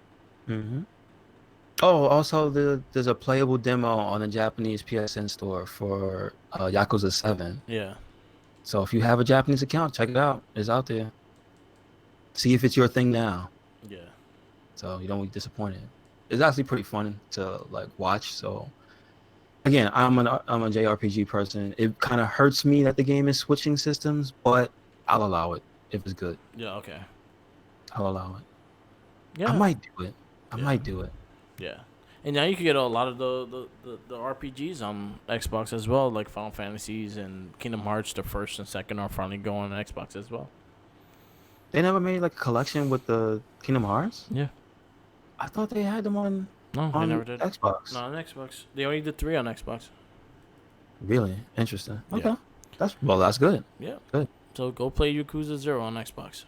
Oh, also there's a playable demo on the Japanese PSN store for Yakuza 7.
Yeah.
So if you have a Japanese account, check it out. It's out there. See if it's your thing now.
Yeah.
So you don't be disappointed. It's actually pretty fun to watch. So again, I'm a JRPG person. It kind of hurts me that the game is switching systems, but I'll allow it if it's good.
Yeah. Okay.
I'll allow it.
Yeah.
I might do it. I might do it.
Yeah. And now you can get a lot of the RPGs on Xbox as well, like Final Fantasies and Kingdom Hearts. The first and second are finally going on Xbox as well.
They never made a collection with the Kingdom Hearts?
Yeah.
I thought they had them on
they never did.
Xbox.
No, on Xbox. They only did 3 on Xbox.
Really? Interesting. Okay.
Yeah.
That's good.
Yeah.
Good.
So go play Yakuza 0 on Xbox.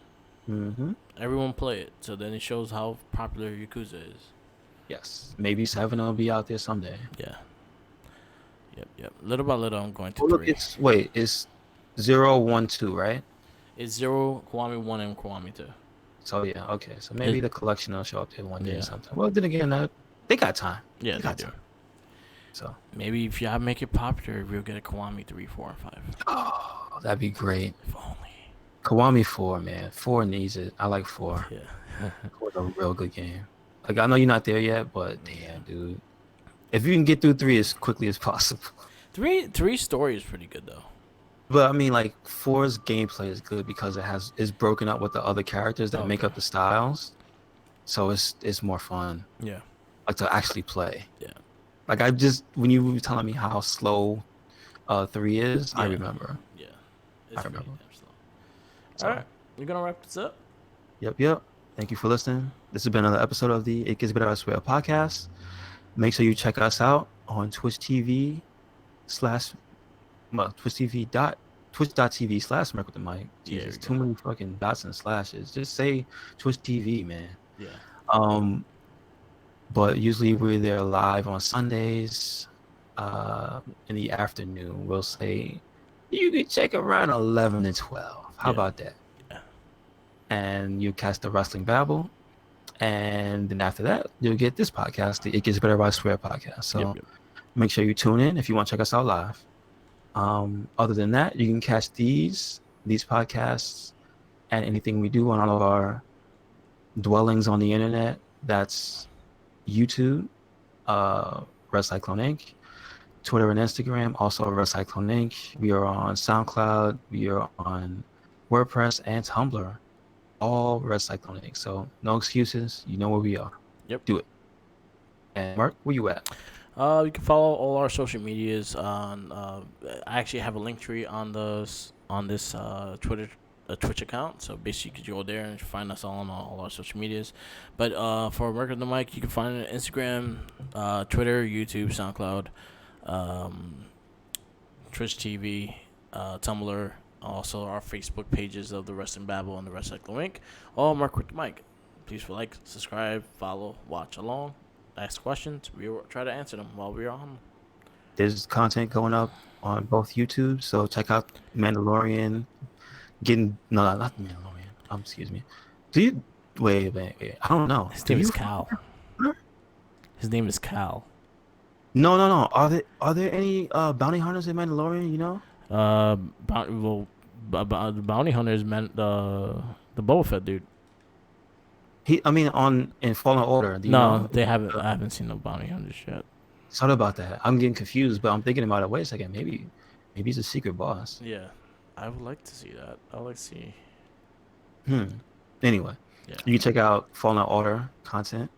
Everyone play it. So then it shows how popular Yakuza is.
Yes. Maybe 7 will be out there someday.
Yeah. Yep. Little by little, I'm going to
Oh, look,
3.
it's 012, right?
It's 0, Kiwami 1, and Kiwami 2.
So yeah, okay. So maybe
It,
the collection will show up there one day or
yeah.
something. Well, then again, they got time.
Yeah,
They
they
got
do.
time. So
Maybe if y'all make it popular, we'll get a Kiwami 3, 4, and 5.
oh, that'd be great.
If only.
Kiwami 4, man. 4 needs it. I like 4.
Yeah.
4's a real good game. Like I know you're not there yet, but damn, dude. If you can get through 3 as quickly as possible.
3 story is pretty good though.
But I mean, like 4's gameplay is good because it's broken up with the other characters that make
Okay.
up the styles, so it's more fun,
Yeah.
like to actually play.
Yeah.
Like when you were telling me how slow 3 is, I
Yeah.
remember.
Yeah.
I
It's pretty
remember.
damn slow.
So,
All right, we're gonna wrap this up.
yep. Thank you for listening. This has been another episode of the It Gets Better I Swear podcast. Make sure you check us out on Twitch TV twitch.tv/Merc with the Mic. Jesus, too many fucking dots and slashes. Just say Twitch TV, man.
Yeah.
But usually we're there live on Sundays in the afternoon. We'll say you can check around 11 and 12. How about that?
Yeah.
And you catch the Wrestling Babble. And then after that, you'll get this podcast, the It Gets Better by Swear podcast. So make sure you tune in if you want to check us out live. Other than that, you can catch these podcasts and anything we do on all of our dwellings on the internet. That's YouTube, Red Cyclone Inc., Twitter and Instagram, also Red Cyclone Inc. We are on SoundCloud. We are on WordPress and Tumblr. All Red Cyclone Inc. So no excuses. You know where we are.
Yep.
Do it. And Mark, where you at?
You can follow all our social medias on. I actually have a link tree on this Twitter Twitch account. So basically, you can go there and find us all on all our social medias. But for Merc with the Mic, you can find it on Instagram, Twitter, YouTube, SoundCloud, Twitch TV, Tumblr. Also, our Facebook pages of the Wrestling Babble and the Wrestling Inc. All Mark with the Mic. Please like, subscribe, follow, watch along, ask questions. We will try to answer them while we're on.
There's content going up on both YouTube, so check out Mandalorian. Not Mandalorian. Excuse me. Do you wait? I don't know.
His name is Cal. His name is Cal.
No. Are there any bounty hunters in Mandalorian? You know?
The bounty hunters meant the Boba Fett dude.
In Fallen Order.
They haven't. I haven't seen no bounty hunters yet.
Sorry about that. I'm getting confused, but I'm thinking about it. Wait a second. Maybe he's a secret boss.
Yeah, I would like to see that. I would like to see.
Anyway,
yeah,
you can check out Fallen Order content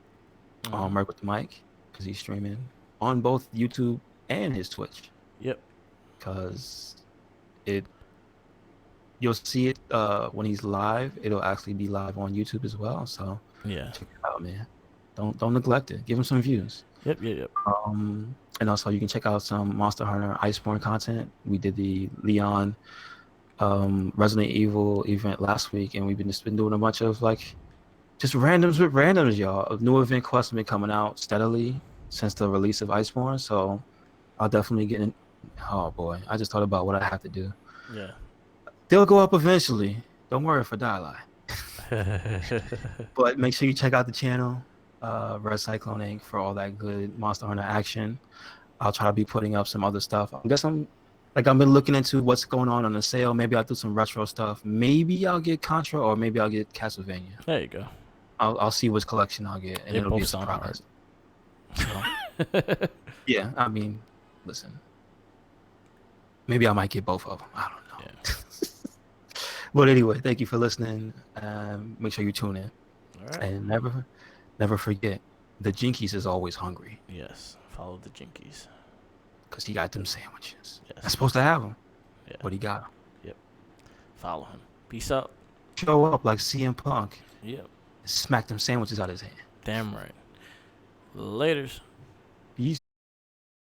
on Merc with the Mic because he's streaming on both YouTube and his Twitch.
Yep.
Because you'll see it when he's live. It'll actually be live on YouTube as well. So
yeah,
check it out, man. Don't neglect it. Give him some views.
Yep.
And also you can check out some Monster Hunter Iceborne content. We did the Leon Resident Evil event last week, and we've been doing a bunch of just randoms with randoms, y'all. A new event quests have been coming out steadily since the release of Iceborne. So I'll definitely get in. Oh boy, I just thought about what I have to do.
Yeah.
They'll go up eventually. Don't worry if I die. But make sure you check out the channel, Red Cyclone Inc. for all that good Monster Hunter action. I'll try to be putting up some other stuff. I've been looking into what's going on the sale. Maybe I'll do some retro stuff. Maybe I'll get Contra, or maybe I'll get Castlevania.
There you go.
I'll see which collection I'll get, and
They
it'll be a
both sound
surprise. So, yeah, listen. Maybe I might get both of them. I don't know.
Yeah.
But anyway, thank you for listening. Make sure you tune in.
All right.
And never forget, the Jinkies is always hungry.
Yes. Follow the Jinkies.
Because he got them sandwiches.
Yes.
Not supposed to have them.
Yeah.
But he got them.
Yep. Follow him. Peace out.
Show up like CM Punk.
Yep.
Smack them sandwiches out his hand.
Damn right. Laters.